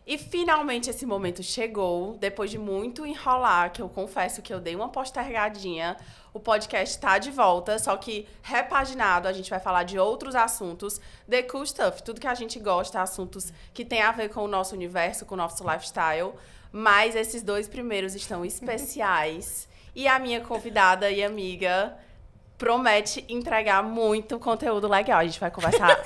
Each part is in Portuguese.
E finalmente esse momento chegou, depois de muito enrolar, que eu confesso que eu dei uma postergadinha. O podcast tá de volta, só que repaginado, a gente vai falar de outros assuntos, the cool stuff, tudo que a gente gosta, assuntos que tem a ver com o nosso universo, com o nosso lifestyle. Mas esses 2 primeiros estão especiais. E a minha convidada e amiga promete entregar muito conteúdo legal. A gente vai conversar.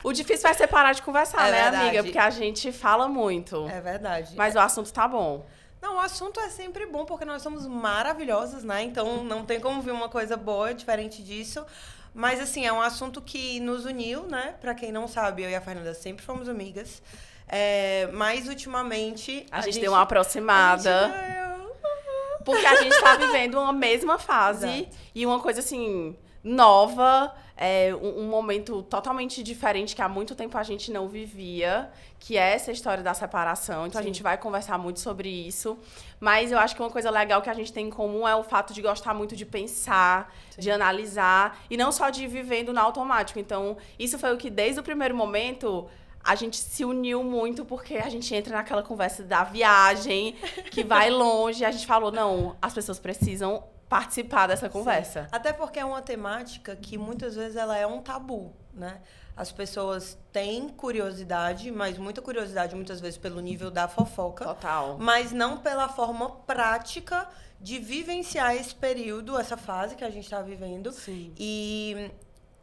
O difícil vai ser parar de conversar, né, verdade. amiga? Porque a gente fala muito. É verdade. Mas o assunto tá bom. Não, o assunto é sempre bom, porque nós somos maravilhosas, né? Então, não tem como vir uma coisa boa diferente disso. Mas, assim, é um assunto que nos uniu, né? Pra quem não sabe, eu e a Fernanda sempre fomos amigas. Mas, ultimamente... A gente deu uma aproximada. A gente... Porque a gente tá vivendo uma mesma fase. Exato. E uma coisa, assim, nova. Um momento totalmente diferente que há muito tempo a gente não vivia, que é essa história da separação. Então, Sim. a gente vai conversar muito sobre isso. Mas eu acho que uma coisa legal que a gente tem em comum é o fato de gostar muito de pensar, Sim. de analisar, e não só de ir vivendo no automático. Então, isso foi o que, desde o primeiro momento, a gente se uniu muito, porque a gente entra naquela conversa da viagem, que vai longe, e a gente falou, não, as pessoas precisam participar dessa conversa. Sim. Até porque é uma temática que muitas vezes ela é um tabu, né? As pessoas têm curiosidade, mas muita curiosidade muitas vezes pelo nível da fofoca. Total. Mas não pela forma prática de vivenciar esse período, essa fase que a gente está vivendo. Sim. E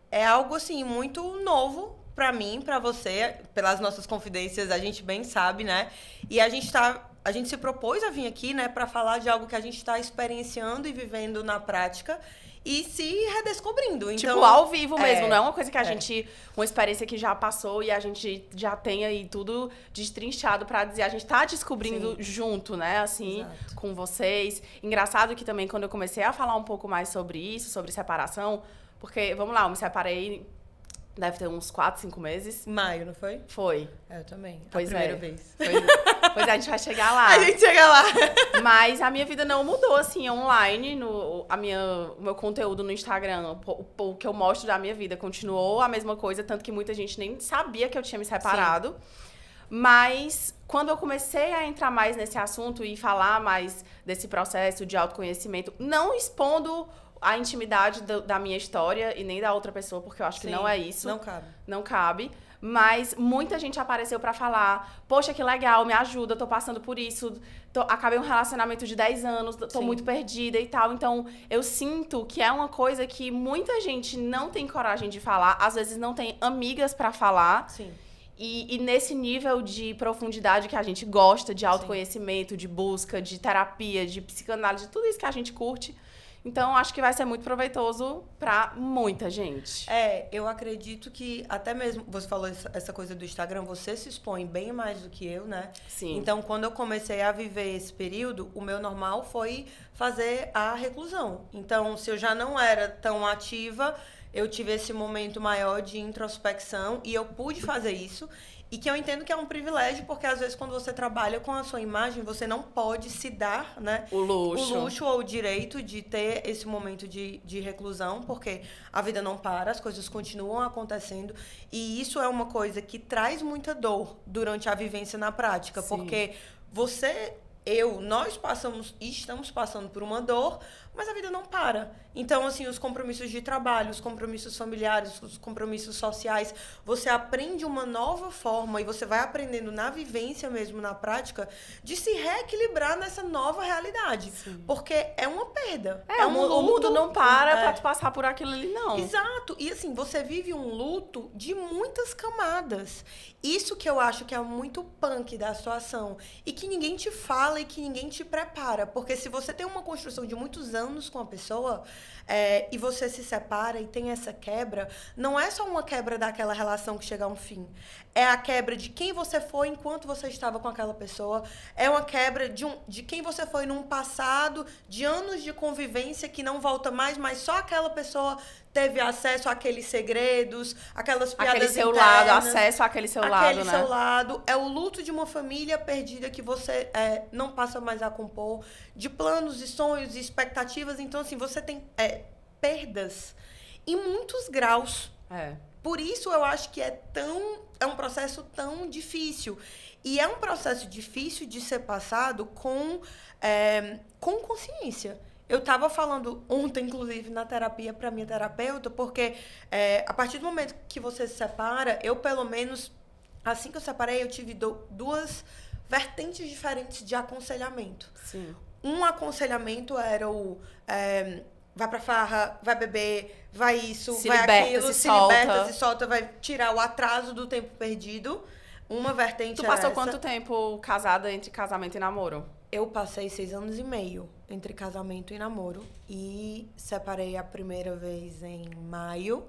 é algo assim muito novo para mim, para você, pelas nossas confidências, a gente bem sabe, né? E a gente se propôs a vir aqui, né, para falar de algo que a gente está experienciando e vivendo na prática e se redescobrindo. Então, Tipo, ao vivo mesmo, não é uma coisa que a gente... Uma experiência que já passou e a gente já tem aí tudo destrinchado pra dizer. A gente tá descobrindo junto, né, assim, Exato. com vocês. Engraçado que também, quando eu comecei a falar um pouco mais sobre isso, sobre separação, porque, vamos lá, eu me separei... Deve ter uns 4, 5 meses. Maio, não foi? Foi. Eu também. Pois a primeira vez. Pois é, a gente vai chegar lá. A gente chega lá. Mas a minha vida não mudou, assim, online. O meu conteúdo no Instagram, o que eu mostro da minha vida, continuou a mesma coisa. Tanto que muita gente nem sabia que eu tinha me separado. Sim. Mas quando eu comecei a entrar mais nesse assunto e falar mais desse processo de autoconhecimento, não expondo a intimidade da minha história e nem da outra pessoa, porque eu acho que não é isso. Não cabe. Não cabe. Mas muita gente apareceu pra falar, poxa, que legal, me ajuda, tô passando por isso, acabei um relacionamento de 10 anos, tô muito perdida e tal. Então, eu sinto que é uma coisa que muita gente não tem coragem de falar, às vezes não tem amigas pra falar. Sim. E nesse nível de profundidade que a gente gosta, de autoconhecimento, de busca, de terapia, de psicanálise, de tudo isso que a gente curte. Então, acho que vai ser muito proveitoso pra muita gente. Eu acredito que até mesmo, você falou essa coisa do Instagram, você se expõe bem mais do que eu, né? Sim. Então, quando eu comecei a viver esse período, o meu normal foi fazer a reclusão. Então, se eu já não era tão ativa, eu tive esse momento maior de introspecção e eu pude fazer isso. E que eu entendo que é um privilégio, porque às vezes quando você trabalha com a sua imagem, você não pode se dar, né? O luxo ou o direito de ter esse momento de reclusão, porque a vida não para, as coisas continuam acontecendo. E isso é uma coisa que traz muita dor durante a vivência na prática, Sim. porque nós estamos passando por uma dor, mas a vida não para. Então, assim, os compromissos de trabalho, os compromissos familiares, os compromissos sociais, você aprende uma nova forma e você vai aprendendo na vivência mesmo, na prática, de se reequilibrar nessa nova realidade. Sim. Porque é uma perda. O mundo não para pra tu passar por aquilo ali, não. Exato. E, assim, você vive um luto de muitas camadas. Isso que eu acho que é muito punk da situação. E que ninguém te fala e que ninguém te prepara. Porque se você tem uma construção de muitos anos com a pessoa e você se separa e tem essa quebra, não é só uma quebra daquela relação que chega a um fim. É a quebra de quem você foi enquanto você estava com aquela pessoa. É uma quebra de quem você foi num passado, de anos de convivência que não volta mais, mas só aquela pessoa teve acesso àqueles segredos, aquelas piadas aquele seu internas, lado, acesso àquele seu lado, né? Aquele seu lado. É o luto de uma família perdida que você não passa mais a compor, de planos e sonhos e expectativas. Então, assim, você tem perdas em muitos graus. por isso eu acho que é um processo tão difícil. E é um processo difícil de ser passado com consciência. Eu estava falando ontem, inclusive, na terapia para minha terapeuta, porque a partir do momento que você se separa, eu, pelo menos, assim que eu separei, eu tive duas vertentes diferentes de aconselhamento. Sim. Um aconselhamento era o vai pra farra, vai beber, vai isso, se vai liberta, aquilo, se liberta, se solta, vai tirar o atraso do tempo perdido. Uma vertente Tu era passou essa. quanto tempo casada entre casamento e namoro? Eu passei 6 anos e meio entre casamento e namoro. E separei a primeira vez em maio.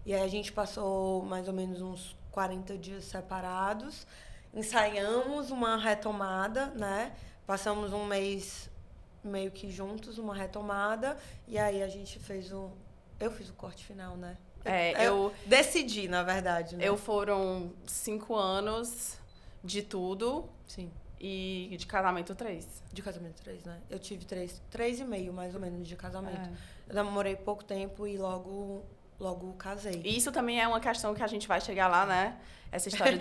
E aí a gente passou mais ou menos uns 40 dias separados. Ensaiamos uma retomada, né? Passamos um mês meio que juntos, uma retomada. E aí a gente eu fiz o corte final, né? Eu decidi, na verdade, né? Foram 5 anos de tudo. Sim. E de casamento 3. De casamento 3, né? Eu tive 3,5, mais ou menos, de casamento. Eu namorei pouco tempo e logo casei. E isso também é uma questão que a gente vai chegar lá, né? Essa história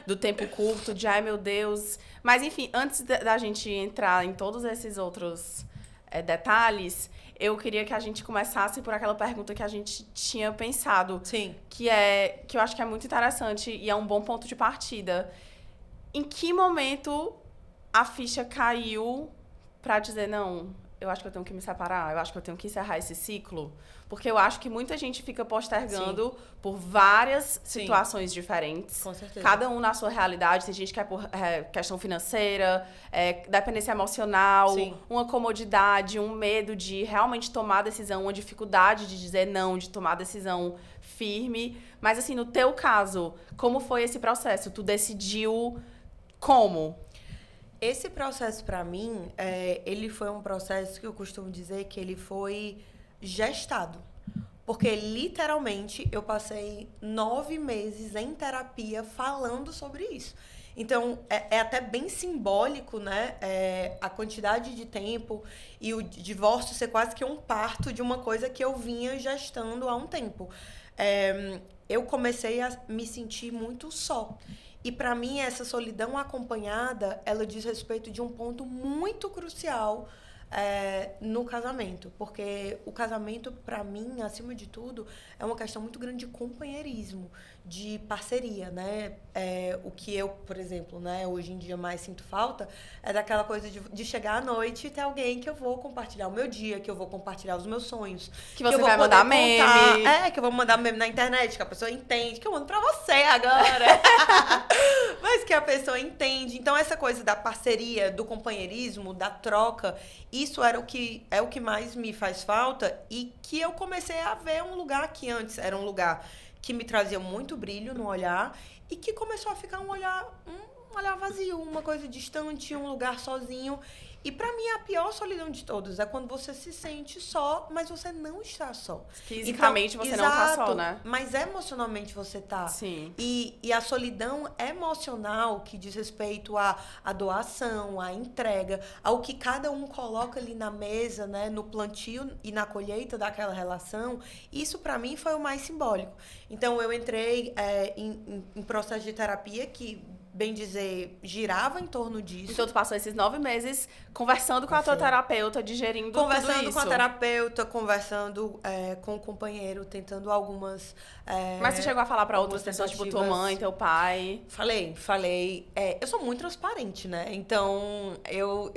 do tempo curto, de ai meu Deus. Mas enfim, antes da gente entrar em todos esses outros detalhes, eu queria que a gente começasse por aquela pergunta que a gente tinha pensado. Sim. Que eu acho que é muito interessante e é um bom ponto de partida. Em que momento a ficha caiu pra dizer, não, eu acho que eu tenho que me separar, eu acho que eu tenho que encerrar esse ciclo? Porque eu acho que muita gente fica postergando por várias situações diferentes. Com certeza. Cada um na sua realidade. Tem gente que é por questão financeira, dependência emocional, uma comodidade, um medo de realmente tomar decisão, uma dificuldade de dizer não, de tomar decisão firme. Mas, assim, no teu caso, como foi esse processo? Tu decidiu como? Esse processo, para mim, ele foi um processo que eu costumo dizer que ele foi gestado. Porque, literalmente, eu passei 9 meses em terapia falando sobre isso. Então, é até bem simbólico, né? A quantidade de tempo e o divórcio ser quase que um parto de uma coisa que eu vinha gestando há um tempo. Eu comecei a me sentir muito só. E, para mim, essa solidão acompanhada, ela diz respeito de um ponto muito crucial no casamento. Porque o casamento, para mim, acima de tudo, é uma questão muito grande de companheirismo, de parceria, né? O que eu, por exemplo, né, hoje em dia mais sinto falta é daquela coisa de chegar à noite e ter alguém que eu vou compartilhar o meu dia, que eu vou compartilhar os meus sonhos. Que você vai mandar meme. Que eu vou mandar meme na internet, que a pessoa entende, que eu mando pra você agora. Mas que a pessoa entende. Então, essa coisa da parceria, do companheirismo, da troca, isso é o que mais me faz falta e que eu comecei a ver um lugar que antes era um lugar que me trazia muito brilho no olhar e que começou a ficar um olhar vazio, uma coisa distante, um lugar sozinho. E pra mim, a pior solidão de todos é quando você se sente só, mas você não está só. Fisicamente você não tá só, né? Mas emocionalmente você tá. Sim. E a solidão emocional, que diz respeito à doação, à entrega, ao que cada um coloca ali na mesa, né, no plantio e na colheita daquela relação, isso pra mim foi o mais simbólico. Então, eu entrei em processo de terapia que, bem dizer, girava em torno disso. Então, tu passou esses 9 meses conversando com a tua terapeuta, digerindo tudo isso. Conversando com a terapeuta, conversando com o companheiro, tentando algumas... Mas tu chegou a falar pra outras pessoas, tipo tua mãe, teu pai? Falei. Eu sou muito transparente, né? Então, eu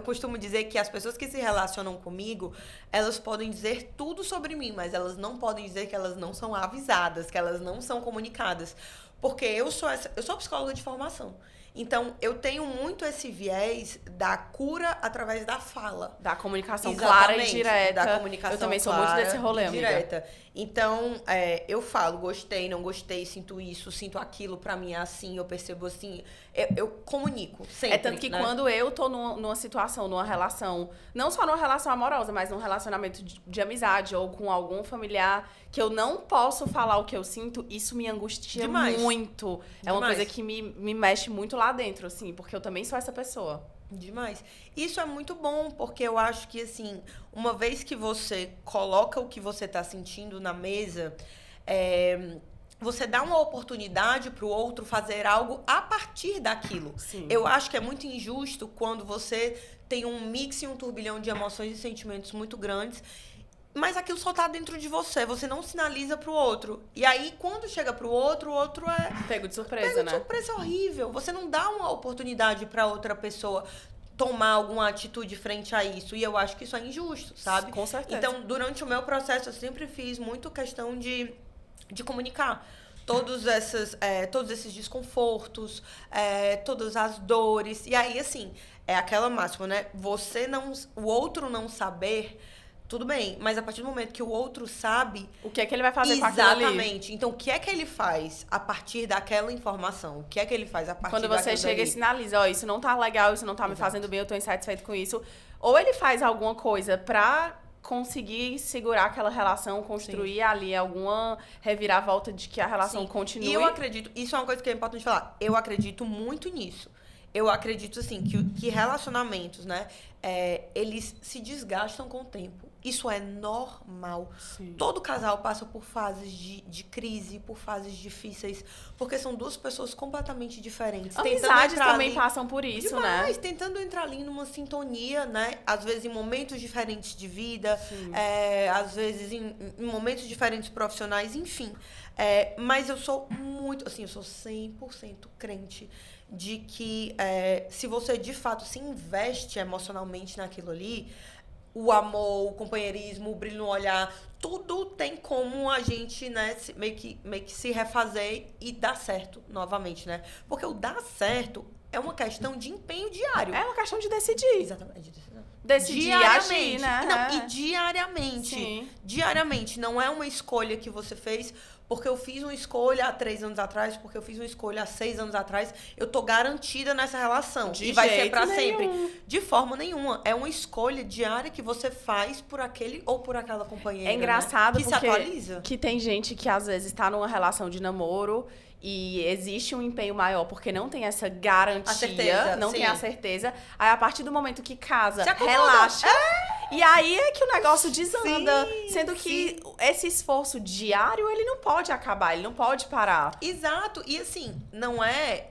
costumo dizer que as pessoas que se relacionam comigo, elas podem dizer tudo sobre mim, mas elas não podem dizer que elas não são avisadas, que elas não são comunicadas. Porque eu sou psicóloga de formação. Então, eu tenho muito esse viés da cura através da fala. Da comunicação clara e direta. Da comunicação eu também sou muito desse rolê, amiga. Direta. Então, eu falo, gostei, não gostei, sinto isso, sinto aquilo, pra mim é assim, eu percebo assim. Eu comunico sempre, tanto que né? quando eu tô numa situação, numa relação, não só numa relação amorosa, mas num relacionamento de amizade ou com algum familiar, que eu não posso falar o que eu sinto, isso me angustia muito. É uma coisa que me mexe muito lá dentro, assim, porque eu também sou essa pessoa. Demais. Isso é muito bom, porque eu acho que, assim, uma vez que você coloca o que você tá sentindo na mesa, você dá uma oportunidade para o outro fazer algo a partir daquilo. Sim. Eu acho que é muito injusto quando você tem um mix e um turbilhão de emoções e sentimentos muito grandes, mas aquilo só tá dentro de você. Você não sinaliza pro outro. E aí, quando chega pro outro, o outro é... Pego de surpresa, Pego né? de surpresa horrível. Você não dá uma oportunidade para outra pessoa tomar alguma atitude frente a isso. E eu acho que isso é injusto, sabe? Com certeza. Então, durante o meu processo, eu sempre fiz muito questão de comunicar todos esses desconfortos, todas as dores. E aí, assim, é aquela máxima, né? O outro não saber, tudo bem, mas a partir do momento que o outro sabe... O que é que ele vai fazer com aquilo ali? Exatamente. Então, o que é que ele faz a partir daquela informação? O que é que ele faz a partir Quando daquilo você chega dali? e sinaliza, ó, isso não tá legal, isso não tá me fazendo bem, eu tô insatisfeito com isso. Ou ele faz alguma coisa pra conseguir segurar aquela relação, construir ali alguma reviravolta de que a relação continue. E eu acredito, isso é uma coisa que é importante falar, eu acredito muito nisso. Eu acredito, assim, que relacionamentos, né, eles se desgastam com o tempo. Isso é normal. Sim. Todo casal passa por fases de crise, por fases difíceis, porque são duas pessoas completamente diferentes. Amizades também passam por isso, demais, né? tentando entrar ali numa sintonia, né? Às vezes em momentos diferentes de vida, às vezes em momentos diferentes profissionais, enfim. Mas eu sou muito, assim, eu sou 100% crente de que se você de fato se investe emocionalmente naquilo ali, o amor, o companheirismo, o brilho no olhar, tudo tem como a gente, né, meio que se refazer e dar certo novamente, né? Porque o dar certo é uma questão de empenho diário. É uma questão de decidir. Exatamente. Decidir agir, né? Não, e diariamente. Sim. Diariamente. Não é uma escolha que você fez porque eu fiz uma escolha há 3 anos atrás, porque eu fiz uma escolha há 6 anos atrás. Eu tô garantida nessa relação. De e vai ser jeito pra nenhum. sempre. De forma nenhuma. É uma escolha diária que você faz por aquele ou por aquela companheira. É engraçado, né? Que porque se atualiza. que tem gente que às vezes tá numa relação de namoro e existe um empenho maior porque não tem essa garantia, A certeza, não sim. tem a certeza. Aí a partir do momento que casa, Se acomoda. relaxa. E aí é que o negócio desanda, Sim, sendo que esse esforço diário, ele não pode acabar, ele não pode parar. Exato. E assim, não é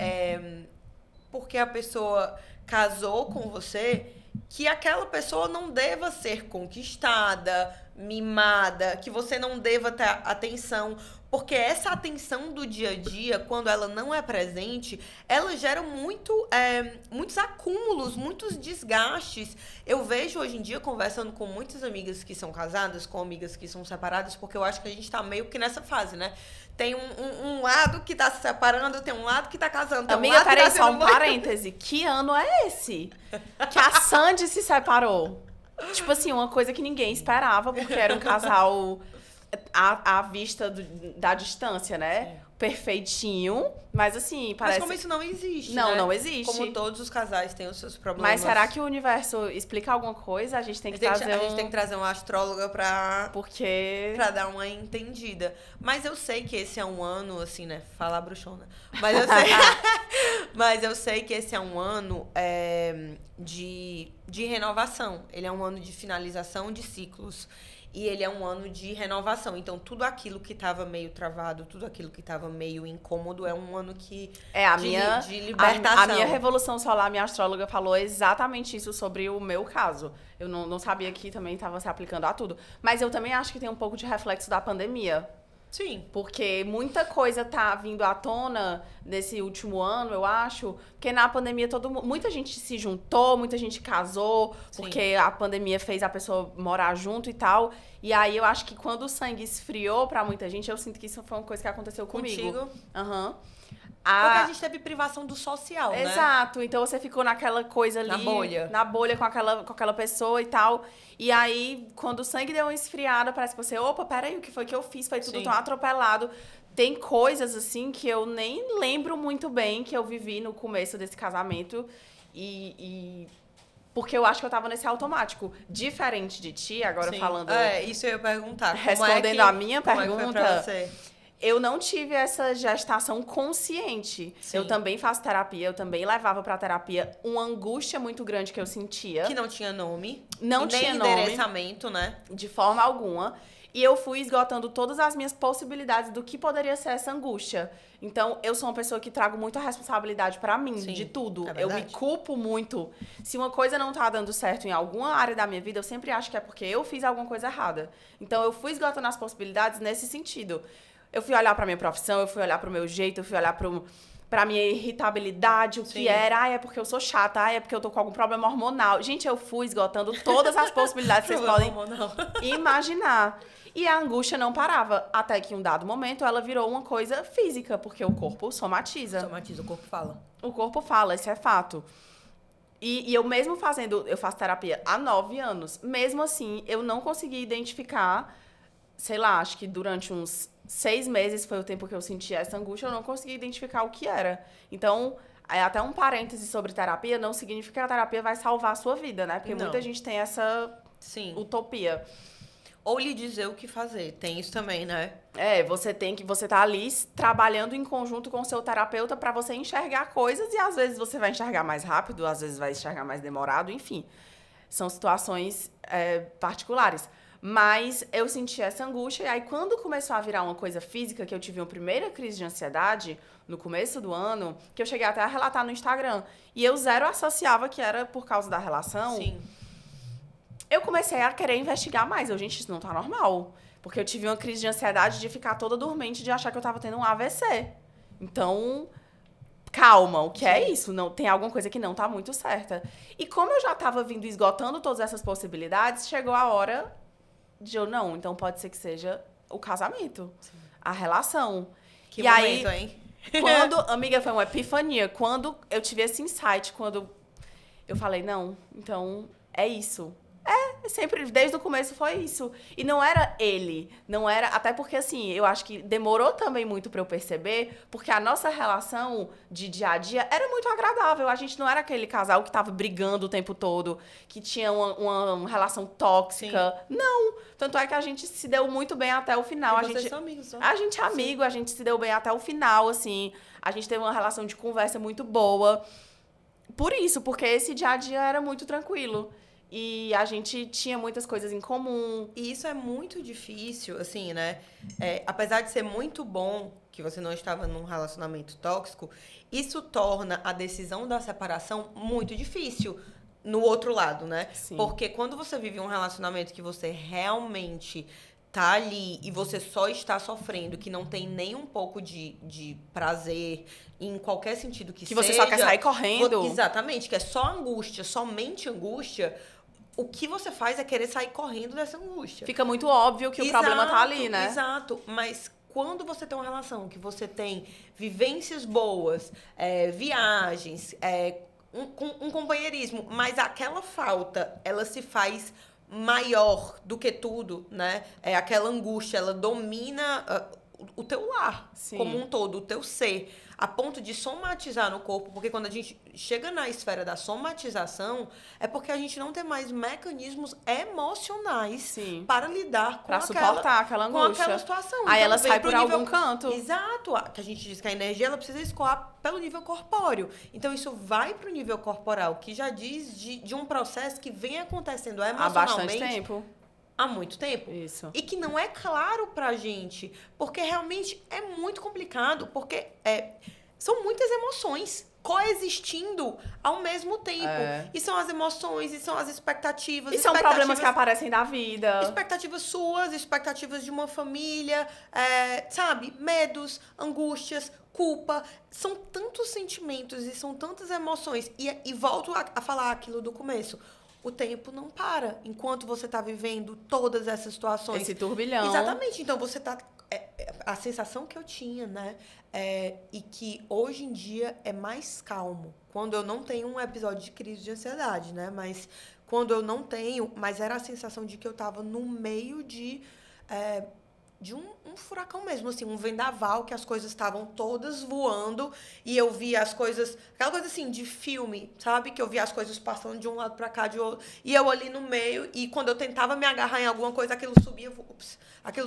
porque a pessoa casou com você que aquela pessoa não deva ser conquistada, mimada, que você não deva ter atenção. Porque essa atenção do dia a dia, quando ela não é presente, ela gera muitos acúmulos, muitos desgastes. Eu vejo hoje em dia, conversando com muitas amigas que são casadas, com amigas que são separadas, porque eu acho que a gente tá meio que nessa fase, né? Tem um lado que tá se separando, tem um lado que tá casando. Tem Amiga, um lado que peraí, tá só sendo um parêntese. Que ano é esse? Que a Sandy se separou. Tipo assim, uma coisa que ninguém esperava, porque era um casal à vista da distância, né? Perfeitinho, mas assim, parece... Mas como isso não existe, Não, né? não existe. Como todos os casais têm os seus problemas. Mas será que o universo explica alguma coisa? A gente tem que trazer a gente tem que trazer uma astróloga pra dar uma entendida. Mas eu sei que esse é um ano, assim, né? Falar bruxona. Mas eu sei que esse é um ano de renovação. Ele é um ano de finalização de ciclos. E ele é um ano de renovação. Então, tudo aquilo que estava meio travado, tudo aquilo que estava meio incômodo, é um ano de libertação. A minha revolução solar, minha astróloga falou exatamente isso sobre o meu caso. Eu não sabia que também estava se aplicando a tudo. Mas eu também acho que tem um pouco de reflexo da pandemia. Sim. Porque muita coisa tá vindo à tona nesse último ano, eu acho. Porque na pandemia muita gente se juntou, muita gente casou, Sim. porque a pandemia fez a pessoa morar junto e tal. E aí eu acho que quando o sangue esfriou pra muita gente, eu sinto que isso foi uma coisa que aconteceu comigo. Contigo? Aham. Porque a gente teve privação do social, né? Exato. Então você ficou naquela coisa ali. Na bolha. Na bolha com aquela pessoa e tal. E aí, quando o sangue deu uma esfriada, parece que você... Opa, peraí, o que foi que eu fiz? Foi tudo Sim. tão atropelado. Tem coisas, assim, que eu nem lembro muito bem que eu vivi no começo desse casamento. Porque eu acho que eu tava nesse automático. Diferente de ti, agora Sim. falando... Isso eu ia perguntar. Respondendo a minha como pergunta... é que foi pra você? Eu não tive essa gestação consciente. Sim. Eu também faço terapia, eu também levava pra terapia uma angústia muito grande que eu sentia. Que não tinha nome. Não e tinha nem nome. endereçamento, né? De forma alguma. E eu fui esgotando todas as minhas possibilidades do que poderia ser essa angústia. Então, eu sou uma pessoa que trago muita responsabilidade pra mim, Sim, de tudo. é Eu me verdade. culpo muito. Se uma coisa não tá dando certo em alguma área da minha vida, eu sempre acho que é porque eu fiz alguma coisa errada. Então, eu fui esgotando as possibilidades nesse sentido. Eu fui olhar pra minha profissão, eu fui olhar pro meu jeito, eu fui olhar pra minha irritabilidade, o Sim. que era. Ai, é porque eu sou chata, ai, é porque eu tô com algum problema hormonal. Gente, eu fui esgotando todas as possibilidades que vocês podem imaginar. E a angústia não parava. Até que em um dado momento ela virou uma coisa física, porque o corpo somatiza. Somatiza, o corpo fala. O corpo fala, isso é fato. E eu mesmo eu faço terapia há 9 anos. Mesmo assim, eu não consegui identificar, sei lá, acho que durante uns 6 meses foi o tempo que eu senti essa angústia, eu não consegui identificar o que era. Então, até um parêntese sobre terapia, não significa que a terapia vai salvar a sua vida, né? Porque Não. muita gente tem essa Sim. utopia. Ou lhe dizer o que fazer. Tem isso também, né? Você tá ali trabalhando em conjunto com o seu terapeuta pra você enxergar coisas e às vezes você vai enxergar mais rápido, às vezes vai enxergar mais demorado, enfim. São situações particulares. Mas eu senti essa angústia e aí quando começou a virar uma coisa física, que eu tive uma primeira crise de ansiedade no começo do ano, que eu cheguei até a relatar no Instagram, e eu zero associava que era por causa da relação. Sim. Eu comecei a querer investigar mais. Gente, isso não tá normal. Porque eu tive uma crise de ansiedade de ficar toda dormente, de achar que eu tava tendo um AVC. Então, calma, o que é isso? Não, tem alguma coisa que não tá muito certa. E como eu já tava vindo esgotando todas essas possibilidades, chegou a hora de eu, não, então pode ser que seja o casamento. Sim. A relação. Que e momento, aí, hein? Amiga, foi uma epifania. Quando eu tive esse insight, quando eu falei, não, então é isso. Sempre, desde o começo foi isso. E não era ele, não era... Até porque, assim, eu acho que demorou também muito pra eu perceber, porque a nossa relação de dia a dia era muito agradável. A gente não era aquele casal que tava brigando o tempo todo, que tinha uma relação tóxica. Sim. Não. Tanto é que a gente se deu muito bem até o final. E vocês são amigos, não? A gente é amigo, a gente se deu bem até o final, assim. A gente teve uma relação de conversa muito boa. Por isso, porque esse dia a dia era muito tranquilo. E a gente tinha muitas coisas em comum. E isso é muito difícil, assim, né? Apesar de ser muito bom que você não estava num relacionamento tóxico, isso torna a decisão da separação muito difícil no outro lado, né? Sim. Porque quando você vive um relacionamento que você realmente tá ali e você só está sofrendo, que não tem nem um pouco de prazer em qualquer sentido que seja... Que você só quer sair correndo. Exatamente, que é só angústia, somente angústia... O que você faz é querer sair correndo dessa angústia. Fica muito óbvio que o problema tá ali, né? Exato, mas quando você tem uma relação que você tem vivências boas, viagens, um companheirismo, mas aquela falta, ela se faz maior do que tudo, né? Aquela angústia, ela domina o teu lar. Sim. Como um todo, o teu ser. A ponto de somatizar no corpo, porque quando a gente chega na esfera da somatização, é porque a gente não tem mais mecanismos emocionais Sim. para lidar com suportar aquela angústia. Com aquela situação. Aí então, ela sai por algum canto. Exato. Que a gente diz que a energia ela precisa escoar pelo nível corpóreo. Então, isso vai para o nível corporal, que já diz de um processo que vem acontecendo emocionalmente. Há bastante tempo. Há muito tempo. Isso. E que não é claro pra gente. Porque realmente é muito complicado. Porque são muitas emoções coexistindo ao mesmo tempo. E são as emoções, e são as expectativas. E são problemas que aparecem da vida. Expectativas suas, expectativas de uma família, sabe? Medos, angústias, culpa. São tantos sentimentos e são tantas emoções. E volto a falar aquilo do começo. O tempo não para enquanto você está vivendo todas essas situações. Esse turbilhão. Exatamente. Então, você está... a sensação que eu tinha, né? E que hoje em dia é mais calmo. Quando eu não tenho um episódio de crise de ansiedade, né? Mas quando eu não tenho... Mas era a sensação de que eu estava no meio de um furacão mesmo, assim, um vendaval, que as coisas estavam todas voando e eu via as coisas, aquela coisa assim, de filme, sabe? Que eu via as coisas passando de um lado pra cá, de outro, e eu ali no meio, e quando eu tentava me agarrar em alguma coisa, aquilo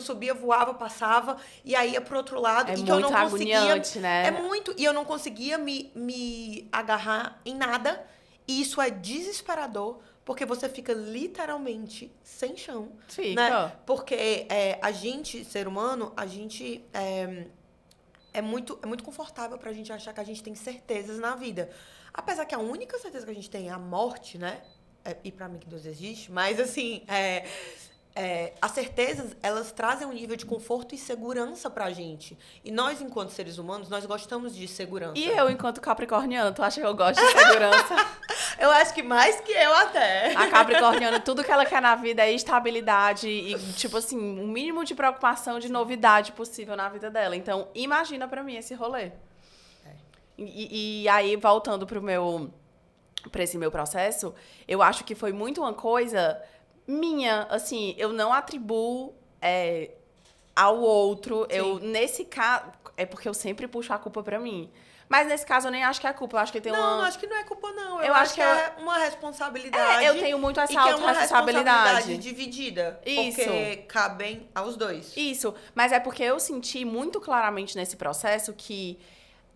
subia, voava, passava, e aí ia pro outro lado, e que eu não conseguia... Agoniante, né? É muito, e eu não conseguia me agarrar em nada, E isso é desesperador, porque você fica literalmente sem chão. Fica. Né? Porque a gente, ser humano, a gente é muito confortável pra gente achar que a gente tem certezas na vida. Apesar que a única certeza que a gente tem é a morte, né? E pra mim que Deus existe, mas assim, as certezas, elas trazem um nível de conforto e segurança pra gente. E nós, enquanto seres humanos, nós gostamos de segurança. E eu, enquanto capricorniano, tu acha que eu gosto de segurança? Eu acho que mais que eu até. A capricorniana, tudo que ela quer na vida é estabilidade e, tipo assim, o mínimo de preocupação, de novidade possível na vida dela. Então, imagina pra mim esse rolê. E aí, voltando pra esse meu processo, eu acho que foi muito uma coisa minha, assim, eu não atribuo ao outro. Nesse caso, é porque eu sempre puxo a culpa pra mim. Mas nesse caso eu nem acho que é culpa, eu acho que tem Não, acho que não é culpa, não. Eu acho que é uma responsabilidade. Eu tenho muito essa e que é uma autorresponsabilidade. responsabilidade dividida. Isso. Porque cabem aos dois. Isso, mas é porque eu senti muito claramente nesse processo que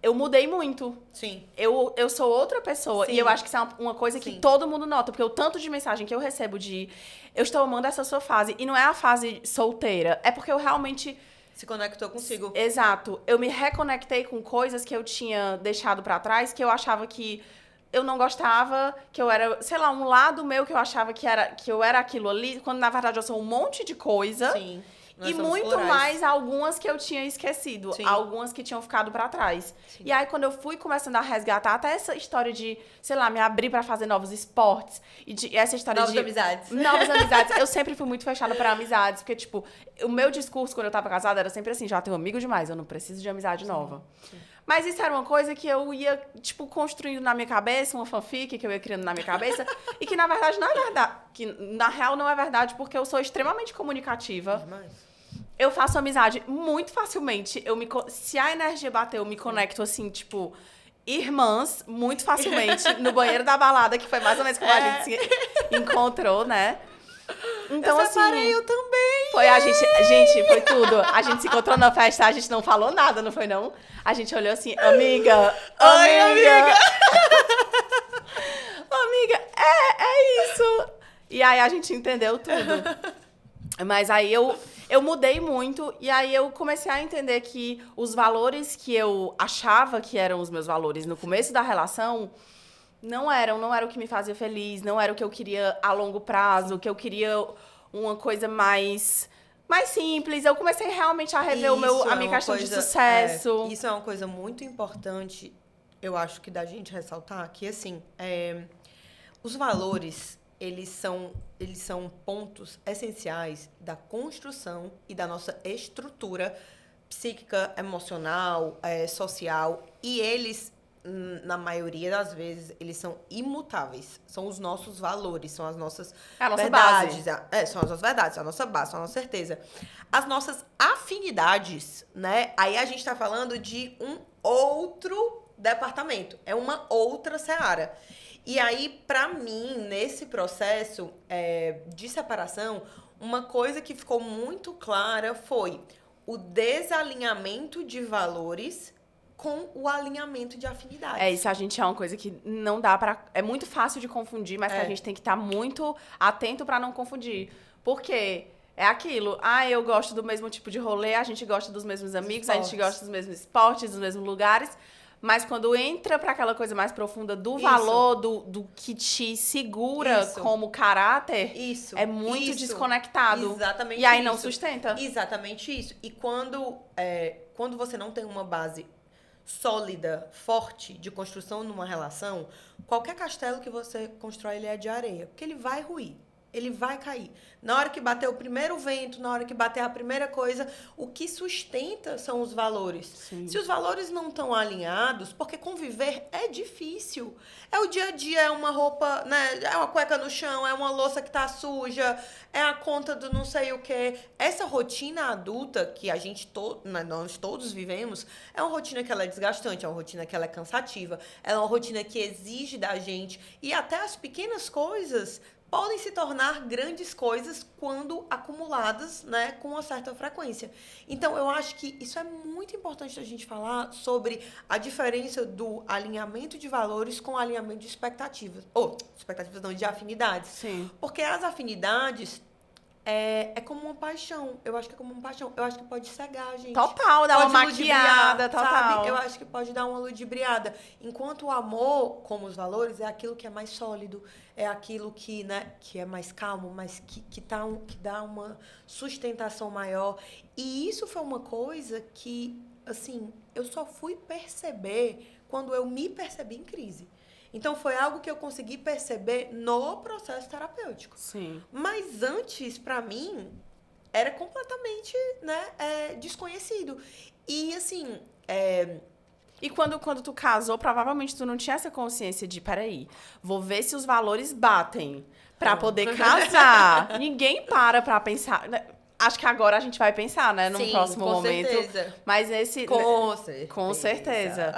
eu mudei muito. Sim. Eu sou outra pessoa. Sim. E eu acho que isso é uma coisa que Sim. todo mundo nota. Porque o tanto de mensagem que eu recebo de... Eu estou amando essa sua fase. E não é a fase solteira. É porque eu realmente... Se conectou consigo. Exato. Eu me reconectei com coisas que eu tinha deixado pra trás, que eu achava que eu não gostava, que eu era, sei lá, um lado meu que eu achava que eu era aquilo ali, quando na verdade eu sou um monte de coisa. Sim. Nós E somos muito plurais. mais algumas que eu tinha esquecido. Sim. Algumas que tinham ficado pra trás. Sim. E aí, quando eu fui começando a resgatar até essa história de, sei lá, me abrir pra fazer novos esportes. E essa história Novas de... amizades. Novas amizades. Eu sempre fui muito fechada pra amizades. Porque, tipo, o meu discurso quando eu tava casada era sempre assim, já tenho amigo demais, eu não preciso de amizade nova. Sim. Mas isso era uma coisa que eu ia, tipo, construindo na minha cabeça, uma fanfic que eu ia criando na minha cabeça. E que, na verdade, não é verdade. Que, na real, não é verdade, porque eu sou extremamente comunicativa. Demais. Eu faço amizade muito facilmente. Se a energia bater, eu me conecto assim, tipo, irmãs, muito facilmente, no banheiro da balada, que foi mais ou menos como a gente se encontrou, né? Então, eu assim. separei, eu também. Foi a gente. Gente, foi tudo. A gente se encontrou na festa, a gente não falou nada, não foi, não? A gente olhou assim, amiga. Oi, amiga. Amiga, é isso. E aí a gente entendeu tudo. Mas aí eu mudei muito e aí eu comecei a entender que os valores que eu achava que eram os meus valores no começo da relação não era o que me fazia feliz, não era o que eu queria a longo prazo, que eu queria uma coisa mais simples. Eu comecei realmente a rever a minha questão de sucesso. Isso é uma coisa muito importante, eu acho que da gente ressaltar, que assim, os valores... Eles são pontos essenciais da construção e da nossa estrutura psíquica, emocional, social. E eles, na maioria das vezes, eles são imutáveis. São os nossos valores, são as nossas verdades. São as nossas verdades, são a nossa base, são a nossa certeza. As nossas afinidades, né? Aí a gente está falando de um outro departamento. É uma outra seara. E aí, pra mim, nesse processo de separação, uma coisa que ficou muito clara foi o desalinhamento de valores com o alinhamento de afinidades. Isso a gente é uma coisa que não dá pra... É muito fácil de confundir, mas que a gente tem que estar muito atento pra não confundir. Por quê? É aquilo. Eu gosto do mesmo tipo de rolê, a gente gosta dos mesmos amigos, a gente gosta dos mesmos esportes, dos mesmos lugares... Mas quando entra para aquela coisa mais profunda do valor, do que te segura como caráter, é muito desconectado. Exatamente. E aí não sustenta. Exatamente isso. E quando você não tem uma base sólida, forte, de construção numa relação, qualquer castelo que você constrói, ele é de areia. Porque ele vai ruir. Ele vai cair. Na hora que bater o primeiro vento, na hora que bater a primeira coisa, o que sustenta são os valores. Sim. Se os valores não estão alinhados, porque conviver é difícil. É o dia a dia, é uma roupa, né? É uma cueca no chão, é uma louça que tá suja, é a conta do não sei o quê. Essa rotina adulta que nós todos vivemos, é uma rotina que ela é desgastante, é uma rotina que ela é cansativa, é uma rotina que exige da gente. E até as pequenas coisas podem se tornar grandes coisas quando acumuladas, né, com uma certa frequência. Então, eu acho que isso é muito importante a gente falar sobre a diferença do alinhamento de valores com o alinhamento de expectativas. Ou, expectativas não, de afinidades. Sim. Porque as afinidades é como uma paixão. Eu acho que é como uma paixão. Eu acho que pode cegar, gente. Total, dar uma Pode maquiada, ludibriar, total. sabe? Eu acho que pode dar uma ludibriada. Enquanto o amor, como os valores, é aquilo que é mais sólido, é aquilo que, né, que é mais calmo, mas que dá uma sustentação maior. E isso foi uma coisa que, assim, eu só fui perceber quando eu me percebi em crise. Então, foi algo que eu consegui perceber no processo terapêutico. Sim. Mas antes, pra mim, era completamente, né, desconhecido. E, assim, E quando tu casou, provavelmente tu não tinha essa consciência de, peraí, vou ver se os valores batem pra poder casar. Ninguém para pensar. Acho que agora a gente vai pensar, né, num sim, próximo com momento. certeza. Mas esse... Com certeza. Com certeza.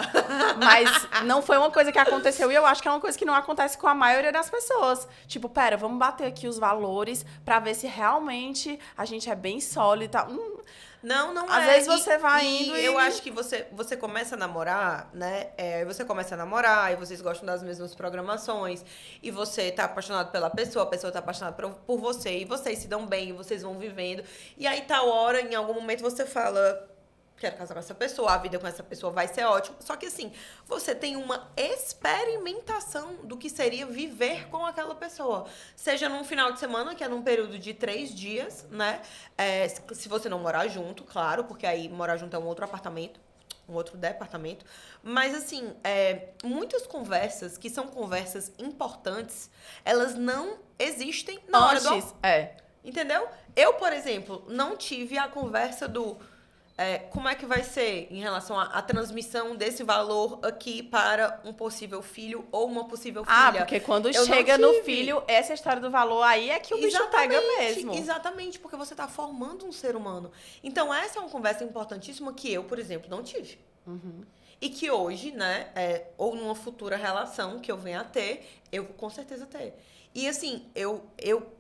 Mas não foi uma coisa que aconteceu e eu acho que é uma coisa que não acontece com a maioria das pessoas. Tipo, pera, vamos bater aqui os valores pra ver se realmente a gente é bem sólido e tal. Não Às é. vezes você vai indo e... Eu acho que você começa a namorar, né? Você começa a namorar e vocês gostam das mesmas programações. E você tá apaixonado pela pessoa, a pessoa tá apaixonada por você. E vocês se dão bem, vocês vão vivendo. E aí, tal hora, em algum momento, você fala... Quero casar com essa pessoa, a vida com essa pessoa vai ser ótima. Só que, assim, você tem uma experimentação do que seria viver com aquela pessoa. Seja num final de semana, que é num período de 3 dias, né? Se você não morar junto, claro, porque aí morar junto é um outro apartamento, um outro departamento. Mas, assim, muitas conversas, que são conversas importantes, elas não existem na hora do... Entendeu? Eu, por exemplo, não tive a conversa do... como é que vai ser em relação à transmissão desse valor aqui para um possível filho ou uma possível filha? porque quando chega no filho, essa história do valor aí é que o bicho pega mesmo. Exatamente, porque você está formando um ser humano. Então, essa é uma conversa importantíssima que eu, por exemplo, não tive. Uhum. E que hoje, né, ou numa futura relação que eu venha a ter, eu vou com certeza ter. E assim, eu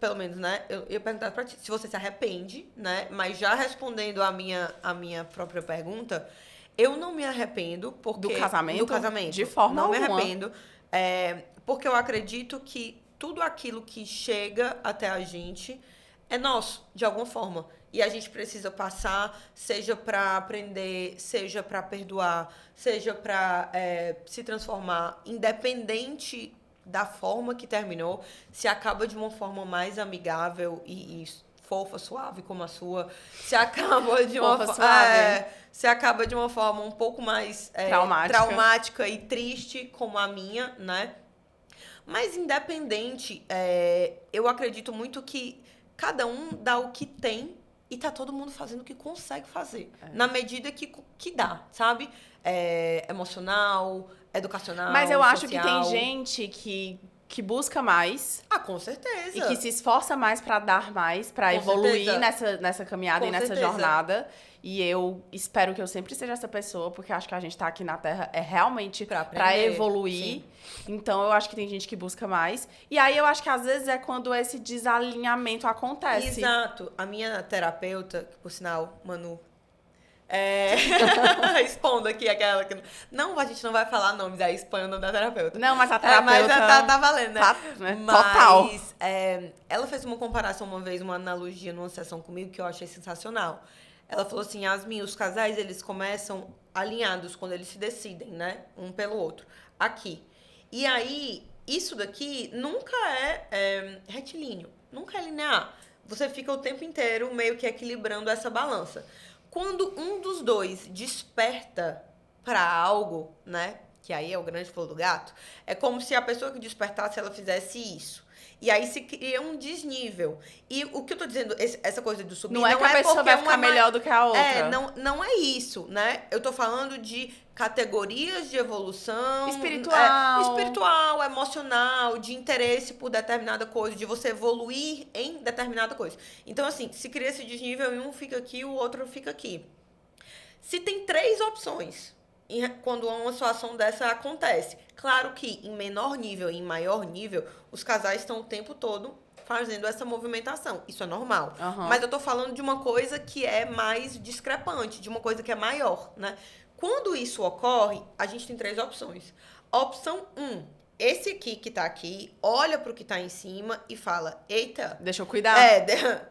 pelo menos, né, eu ia perguntar pra ti, se você se arrepende, né, mas já respondendo a minha própria pergunta, eu não me arrependo porque... Do casamento? Do casamento. De forma alguma. alguma. Não me arrependo, porque eu acredito que tudo aquilo que chega até a gente é nosso, de alguma forma. E a gente precisa passar, seja pra aprender, seja pra perdoar, seja pra se transformar, independente da forma que terminou, se acaba de uma forma mais amigável e fofa, suave como a sua, se acaba de uma se acaba de uma forma um pouco mais traumática e triste como a minha, né? Mas independente, eu acredito muito que cada um dá o que tem e tá todo mundo fazendo o que consegue fazer, na medida que dá, sabe? Emocional, educacional, Mas eu acho social. que tem gente que busca mais. Ah, com certeza. E que se esforça mais pra dar mais, pra evoluir nessa caminhada Com e nessa certeza. jornada. E eu espero que eu sempre seja essa pessoa, porque eu acho que a gente tá aqui na Terra realmente Pra pra aprender, evoluir. sim. Então eu acho que tem gente que busca mais. E aí eu acho que às vezes é quando esse desalinhamento acontece. Exato. A minha terapeuta, que por sinal, Manu, expondo aqui aquela que... Não, a gente não vai falar nomes, aí expõe o nome da terapeuta. Não, mas a terapeuta... Mas tá valendo, né? Total. Mas ela fez uma comparação uma vez, uma analogia numa sessão comigo que eu achei sensacional. Ela falou assim, Yasmin, os casais, eles começam alinhados quando eles se decidem, né? Um pelo outro. Aqui. E aí, isso daqui nunca é retilíneo, nunca é linear. Você fica o tempo inteiro meio que equilibrando essa balança. Quando um dos dois desperta para algo, né? Que aí é o grande pulo do gato. É como se a pessoa que despertasse, ela fizesse isso. E aí se cria um desnível. E o que eu tô dizendo, essa coisa do subir... Não é que a pessoa vai ficar melhor do que a outra. Não é isso, né? Eu tô falando de categorias de evolução... Espiritual, emocional, de interesse por determinada coisa, de você evoluir em determinada coisa. Então, assim, se cria esse desnível e um fica aqui, o outro fica aqui. Se tem 3 opções quando uma situação dessa acontece. Claro que em menor nível e em maior nível, os casais estão o tempo todo fazendo essa movimentação. Isso é normal. Aham. Mas eu tô falando de uma coisa que é mais discrepante, de uma coisa que é maior, né? Quando isso ocorre, a gente tem 3 opções. Opção 1, esse aqui que tá aqui, olha pro que tá em cima e fala, eita, Deixa eu cuidar.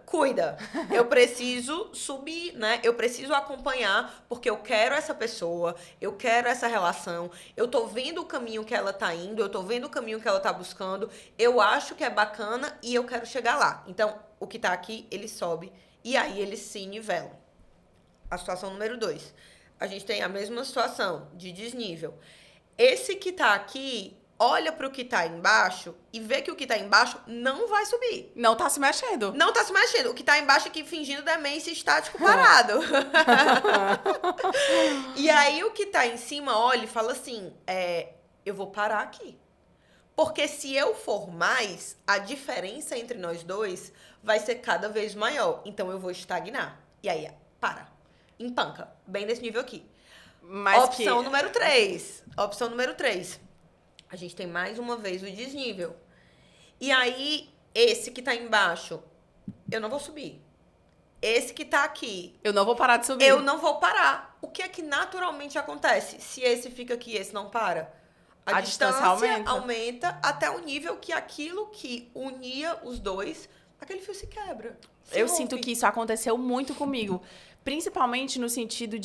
cuida. Eu preciso subir, né? Eu preciso acompanhar, porque eu quero essa pessoa, eu quero essa relação, eu tô vendo o caminho que ela tá indo, eu tô vendo o caminho que ela tá buscando, eu acho que é bacana e eu quero chegar lá. Então, o que tá aqui, ele sobe e aí eles se nivelam. A situação número 2. A gente tem a mesma situação de desnível. Esse que tá aqui olha pro que tá embaixo e vê que o que tá embaixo não vai subir. Não tá se mexendo. Não tá se mexendo. O que tá embaixo aqui fingindo demência estático parado. E aí o que tá em cima olha e fala assim, eu vou parar aqui. Porque se eu for mais, a diferença entre nós dois vai ser cada vez maior. Então eu vou estagnar. E aí, para. Empanca. Bem nesse nível aqui. Mas Opção número 3. Opção número 3. A gente tem mais uma vez o desnível. E aí, esse que tá embaixo, eu não vou subir. Esse que tá aqui, eu não vou parar de subir. eu não vou parar. O que é que naturalmente acontece? Se esse fica aqui e esse não para? A distância aumenta até o nível que aquilo que unia os dois, aquele fio se quebra. Eu sinto que isso aconteceu muito comigo. Principalmente no sentido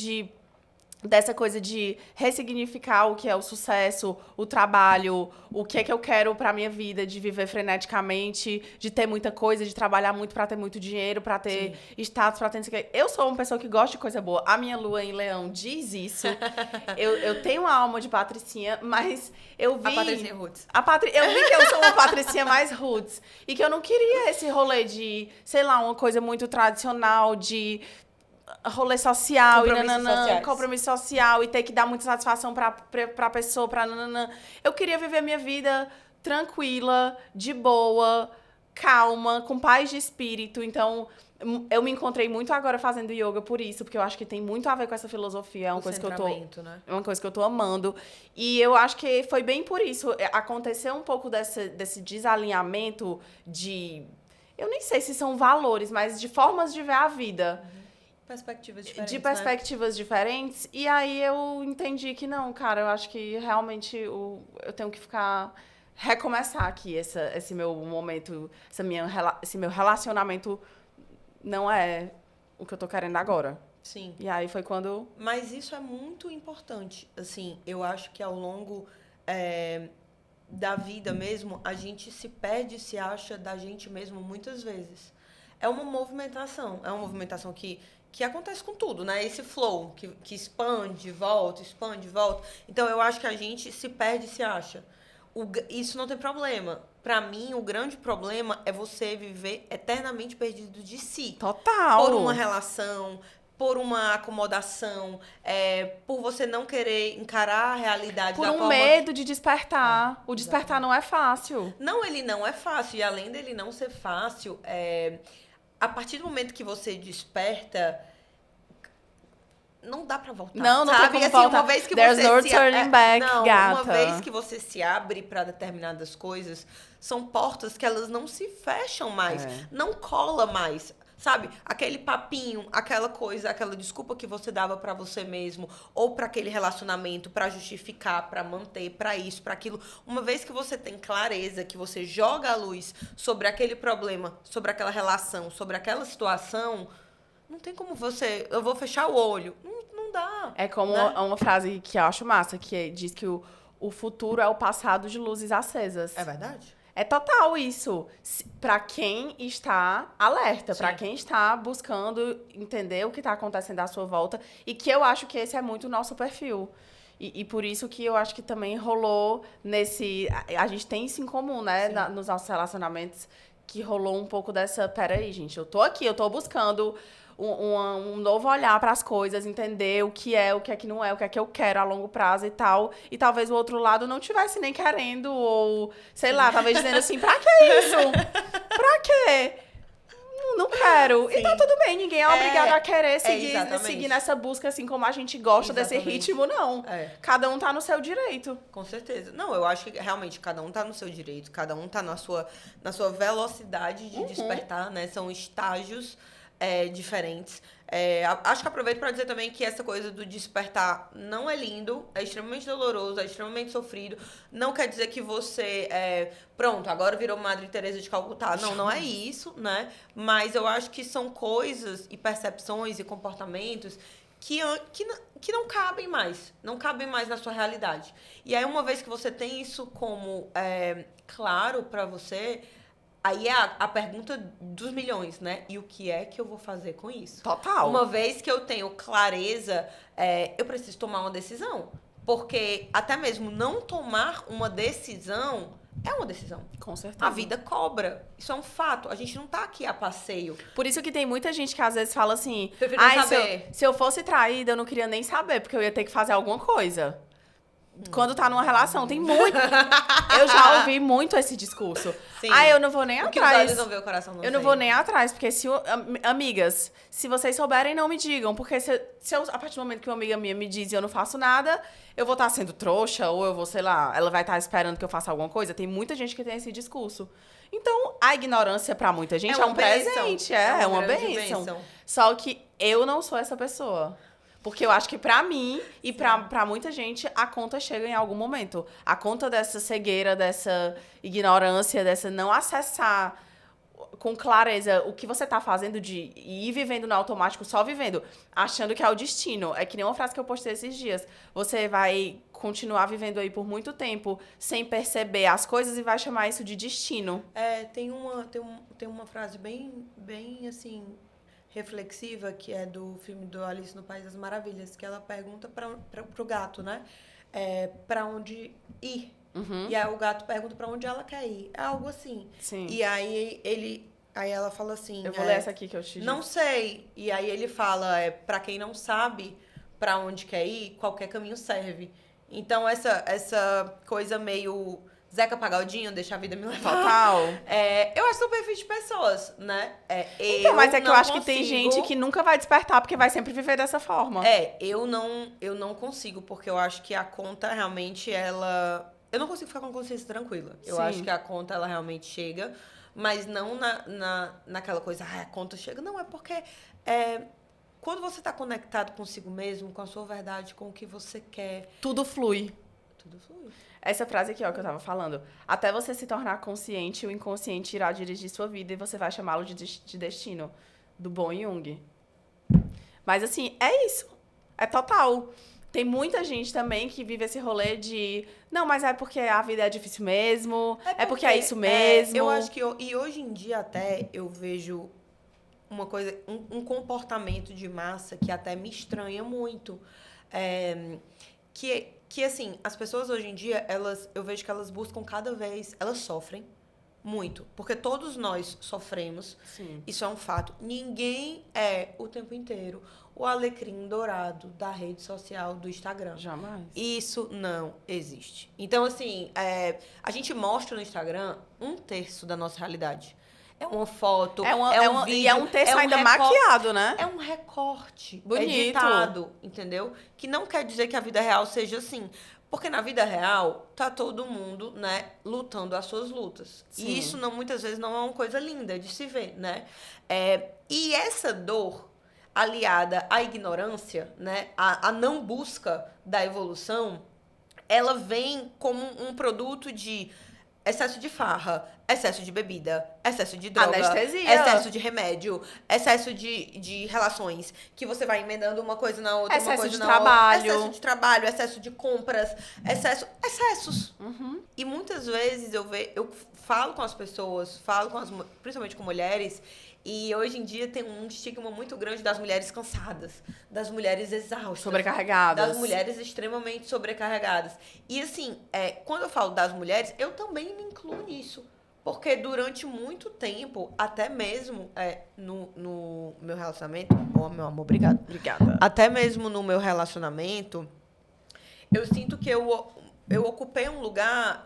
dessa coisa de ressignificar o que é o sucesso, o trabalho, o que é que eu quero pra minha vida, de viver freneticamente, de ter muita coisa, de trabalhar muito pra ter muito dinheiro, pra ter status, pra ter não sei o quê. Eu sou uma pessoa que gosta de coisa boa. A minha lua em Leão diz isso. eu tenho uma alma de patricinha, mas eu vi... A Patricinha Roots. Eu vi que eu sou uma patricinha mais roots. E que eu não queria esse rolê de, sei lá, uma coisa muito tradicional, de... rolê social compromisso social e ter que dar muita satisfação pra pessoa, pra nananã. Eu queria viver minha vida tranquila, de boa, calma, com paz de espírito. Então, eu me encontrei muito agora fazendo yoga por isso, porque eu acho que tem muito a ver com essa filosofia. É uma coisa que eu tô... né? É uma coisa que eu tô amando. E eu acho que foi bem por isso. Aconteceu um pouco desse desalinhamento de... Eu nem sei se são valores, mas de formas de ver a vida. Perspectivas diferentes, de perspectivas diferentes. E aí eu entendi que não, cara, eu acho que realmente eu tenho que recomeçar aqui esse meu momento, esse meu relacionamento não é o que eu tô querendo agora. Sim. E aí foi quando... Mas isso é muito importante. Assim, eu acho que ao longo da vida mesmo, a gente se perde, se acha da gente mesmo muitas vezes. É uma movimentação que acontece com tudo, né? Esse flow que expande, volta. Então, eu acho que a gente se perde e se acha. Isso não tem problema. Pra mim, o grande problema é você viver eternamente perdido de si. Total! Por uma relação, por uma acomodação, por você não querer encarar a realidade por da um medo de despertar. O despertar não é fácil. Não, ele não é fácil. E além dele não ser fácil, a partir do momento que você desperta, não dá pra voltar. Não sabe? tem como assim, voltar. Uma vez que There's você no turning back, gata. Uma vez que você se abre pra determinadas coisas, são portas que elas não se fecham mais. Não cola mais. Sabe? Aquele papinho, aquela coisa, aquela desculpa que você dava pra você mesmo, ou pra aquele relacionamento, pra justificar, pra manter, pra isso, pra aquilo. Uma vez que você tem clareza, que você joga a luz sobre aquele problema, sobre aquela relação, sobre aquela situação, não tem como eu vou fechar o olho. Não dá. É como uma frase que eu acho massa, que diz que o futuro é o passado de luzes acesas. É verdade? É total isso. Pra quem está alerta, pra quem está buscando entender o que tá acontecendo à sua volta. E que eu acho que esse é muito o nosso perfil. E por isso que eu acho que também rolou nesse... A gente tem isso em comum, né? Nos nossos relacionamentos, que rolou um pouco dessa... Peraí, gente, eu tô aqui, eu tô buscando um novo olhar para as coisas, entender o que é que não é, o que é que eu quero a longo prazo e tal. E talvez o outro lado não tivesse nem querendo, ou sei lá, talvez dizendo assim, pra que isso? Pra quê? não quero. Sim. E tá tudo bem, ninguém é obrigado a querer exatamente. seguir nessa busca assim como a gente gosta desse Exatamente. ritmo, não. É. Cada um tá no seu direito. Com certeza. Não, eu acho que realmente cada um tá no seu direito, cada um tá na sua velocidade de despertar, né? São estágios diferentes. Acho que aproveito para dizer também que essa coisa do despertar não é lindo, é extremamente doloroso, é extremamente sofrido. Não quer dizer que você, pronto, agora virou Madre Teresa de Calcutá. Não, não é isso, né? Mas eu acho que são coisas e percepções e comportamentos que não cabem mais. Não cabem mais na sua realidade. E aí, uma vez que você tem isso como claro para você, aí é a pergunta dos milhões, né? E o que é que eu vou fazer com isso? Total. Uma vez que eu tenho clareza, eu preciso tomar uma decisão. Porque até mesmo não tomar uma decisão é uma decisão. Com certeza. A vida cobra. Isso é um fato. A gente não tá aqui a passeio. Por isso que tem muita gente que às vezes fala assim, Prefiro não ai, saber." se eu fosse traída, eu não queria nem saber, porque eu ia ter que fazer alguma coisa. Quando tá numa relação, tem muito. Eu já ouvi muito esse discurso. Sim. Ai, eu não vou nem O que os atrás. olhos não vê, o coração não Eu não sente. vou nem atrás, porque amigas, se vocês souberem, não me digam. Porque a partir do momento que uma amiga minha me diz e eu não faço nada, eu vou estar sendo trouxa, ou eu vou, sei lá, ela vai estar esperando que eu faça alguma coisa. Tem muita gente que tem esse discurso. Então, a ignorância pra muita gente é um presente. É uma grande bênção. Só que eu não sou essa pessoa. Porque eu acho que pra mim e pra muita gente, a conta chega em algum momento. A conta dessa cegueira, dessa ignorância, dessa não acessar com clareza o que você tá fazendo de ir vivendo no automático, só vivendo, achando que é o destino. É que nem uma frase que eu postei esses dias. Você vai continuar vivendo aí por muito tempo sem perceber as coisas e vai chamar isso de destino. Tem uma frase bem assim, reflexiva, que é do filme do Alice no País das Maravilhas, que ela pergunta pro gato, né? Pra onde ir. Uhum. E aí o gato pergunta pra onde ela quer ir. É algo assim. Sim. E aí aí ela fala assim... Eu vou ler essa aqui que eu te Não sei. E aí ele fala, pra quem não sabe pra onde quer ir, qualquer caminho serve. Então essa coisa meio... Zeca Pagodinho, deixa a vida me levar. Total. Eu acho que são perfis de pessoas, né? Então, mas é que eu não acho que tem gente que nunca vai despertar porque vai sempre viver dessa forma. Eu não consigo, porque eu acho que a conta realmente, ela... Eu não consigo ficar com a consciência tranquila. Eu Sim. acho que a conta, ela realmente chega, mas não naquela coisa, a conta chega. Não, é porque quando você tá conectado consigo mesmo, com a sua verdade, com o que você quer, Tudo flui. tudo flui. Essa frase aqui, ó, que eu tava falando. Até você se tornar consciente, o inconsciente irá dirigir sua vida e você vai chamá-lo de destino. Do bom Jung. Mas, assim, é isso. É total. Tem muita gente também que vive esse rolê de... Não, mas é porque a vida é difícil mesmo. É porque é isso mesmo. Eu acho que... E hoje em dia, até, eu vejo uma coisa... Um comportamento de massa que até me estranha muito. Que, assim, as pessoas hoje em dia, eu vejo que elas buscam cada vez... Elas sofrem muito. Porque todos nós sofremos. Sim. Isso é um fato. Ninguém é, o tempo inteiro, o alecrim dourado da rede social do Instagram. Jamais. Isso não existe. Então, assim, a gente mostra no Instagram 1/3 da nossa realidade. É uma foto, um vídeo. E é um texto ainda recorte. maquiado, né? É um recorte Bonito. editado, entendeu? Que não quer dizer que a vida real seja assim. Porque na vida real, tá todo mundo, né, lutando as suas lutas. Sim. E isso, muitas vezes, não é uma coisa linda de se ver, né? E essa dor, aliada à ignorância, né, à não busca da evolução, ela vem como um produto de excesso de farra, excesso de bebida, excesso de droga, Anestesia. excesso de remédio, excesso de relações, que você vai emendando uma coisa na outra, Excesso uma coisa de na trabalho. outra. Excesso de trabalho, excesso de compras, excessos. Uhum. E muitas vezes eu falo com as pessoas, principalmente com mulheres, e hoje em dia tem um estigma muito grande das mulheres cansadas, das mulheres exaustas, Sobrecarregadas. das mulheres extremamente sobrecarregadas. E assim, quando eu falo das mulheres, eu também me incluo nisso. Porque durante muito tempo, até mesmo no meu relacionamento... Oh, meu amor, obrigada. Obrigada. Até mesmo no meu relacionamento, eu sinto que eu ocupei um lugar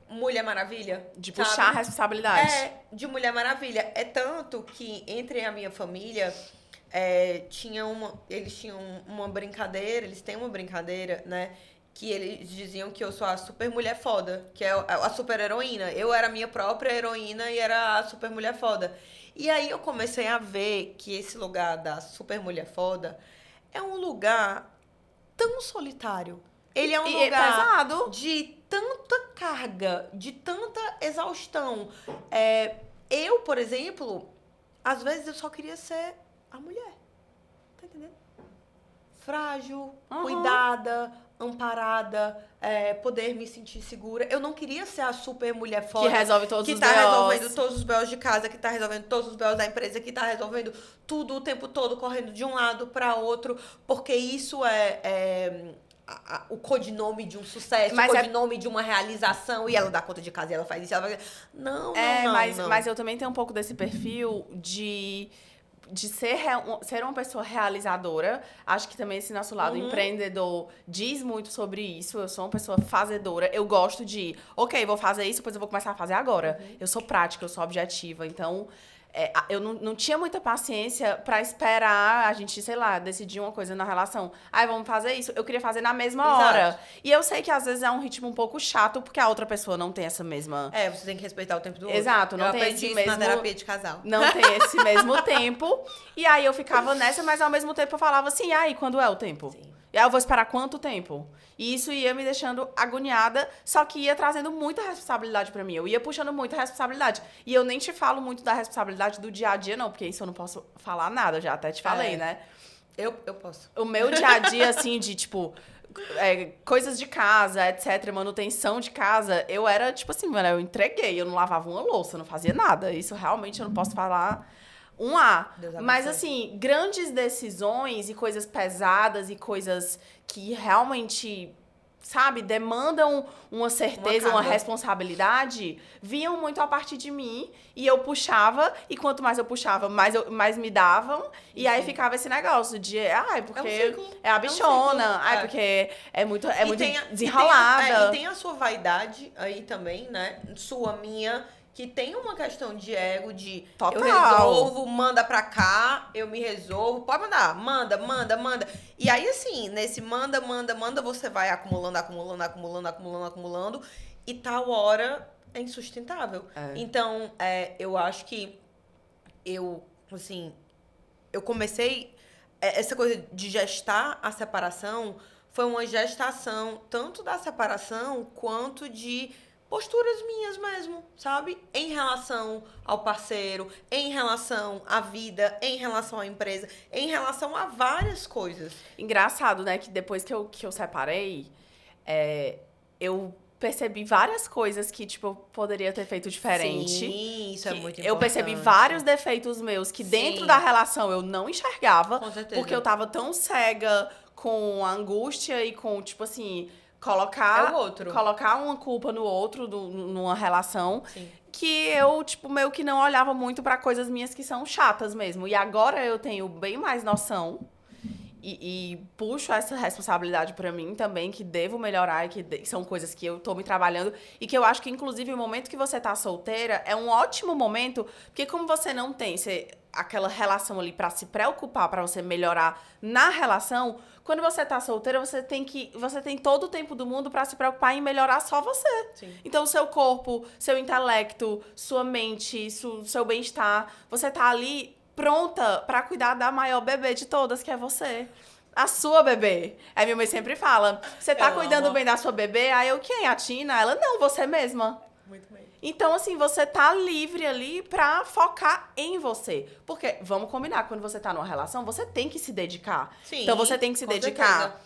Mulher Maravilha. De sabe? puxar a responsabilidade. De Mulher Maravilha. É tanto que entre a minha família, eles tinham uma brincadeira, eles têm uma brincadeira, né? Que eles diziam que eu sou a super mulher foda, que é a super heroína. Eu era a minha própria heroína e era a super mulher foda. E aí eu comecei a ver que esse lugar da super mulher foda é um lugar tão solitário. Ele é um E lugar pesado. de tanta carga, de tanta exaustão. Eu, por exemplo, às vezes eu só queria ser a mulher. Tá entendendo? Frágil, cuidada, amparada, poder me sentir segura. Eu não queria ser a super mulher foda. Que resolve todos os Que tá B.O.s. resolvendo todos os B.O.s de casa, que tá resolvendo todos os B.O.s da empresa, que tá resolvendo tudo o tempo todo, correndo de um lado para outro, porque isso o codinome de um sucesso, Mas o codinome de uma realização, e ela dá conta de casa e ela faz isso, ela faz... Não. Mas eu também tenho um pouco desse perfil de ser uma pessoa realizadora. Acho que também esse nosso lado empreendedor diz muito sobre isso. Eu sou uma pessoa fazedora. Eu gosto de, ok, vou fazer isso, depois eu vou começar a fazer agora. Eu sou prática, eu sou objetiva. Então, eu não tinha muita paciência pra esperar a gente, sei lá, decidir uma coisa na relação. Vamos fazer isso. Eu queria fazer na mesma hora. E eu sei que às vezes é um ritmo um pouco chato, porque a outra pessoa não tem essa mesma... Você tem que respeitar o tempo do outro. Exato, não eu tem aprendi esse isso mesmo... na terapia de casal. Não tem esse mesmo tempo. E aí eu ficava nessa, mas ao mesmo tempo eu falava assim, aí, quando é o tempo? Sim. E aí eu vou esperar quanto tempo? E isso ia me deixando agoniada, só que ia trazendo muita responsabilidade pra mim. Eu ia puxando muita responsabilidade. E eu nem te falo muito da responsabilidade do dia a dia, não, porque isso eu não posso falar nada, eu já até te falei, né? Eu posso. O meu dia a dia, assim, de, tipo... coisas de casa, etc, manutenção de casa, eu era, tipo assim, mano, eu entreguei, eu não lavava uma louça, eu não fazia nada. Isso realmente eu não posso falar Mas, assim, grandes decisões e coisas pesadas e coisas que realmente, sabe, demandam uma certeza, uma responsabilidade, vinham muito a partir de mim e eu puxava, e quanto mais eu puxava, mais me davam, e aí ficava esse negócio de, porque é a bichona, porque é muito desenrolada. E tem a sua vaidade aí também, né? Sua, minha... Que tem uma questão de ego, de Total. Eu resolvo, manda pra cá, eu me resolvo, pode mandar, manda. E aí, assim, nesse manda, você vai acumulando, e tal hora é insustentável. Então, eu acho que eu comecei, essa coisa de gestar a separação, foi uma gestação tanto da separação quanto de posturas minhas mesmo, sabe? Em relação ao parceiro, em relação à vida, em relação à empresa, em relação a várias coisas. Engraçado, né? Que depois que eu separei, eu percebi várias coisas que, tipo, eu poderia ter feito diferente. Sim, isso é muito importante. Eu percebi vários defeitos meus que dentro da relação eu não enxergava. Com certeza. Porque eu tava tão cega com a angústia e com, tipo assim... Colocar uma culpa no outro, numa relação, que eu, tipo, meio que não olhava muito pra coisas minhas que são chatas mesmo. E agora eu tenho bem mais noção e puxo essa responsabilidade pra mim também, que devo melhorar e que são coisas que eu tô me trabalhando. E que eu acho que, inclusive, o momento que você tá solteira é um ótimo momento, porque como você não tem aquela relação ali pra se preocupar, pra você melhorar na relação... Quando você tá solteira, você tem todo o tempo do mundo pra se preocupar em melhorar só você. Sim. Então, o seu corpo, seu intelecto, sua mente, seu bem-estar, você tá ali pronta pra cuidar da maior bebê de todas, que é você. A sua bebê. Aí minha mãe sempre fala, você tá cuidando bem da sua bebê? Aí eu, quem? A Tina? Ela, não, você mesma. Muito bem. Então, assim, você tá livre ali pra focar em você. Porque, vamos combinar, quando você tá numa relação, você tem que se dedicar. Sim, então, você tem que se dedicar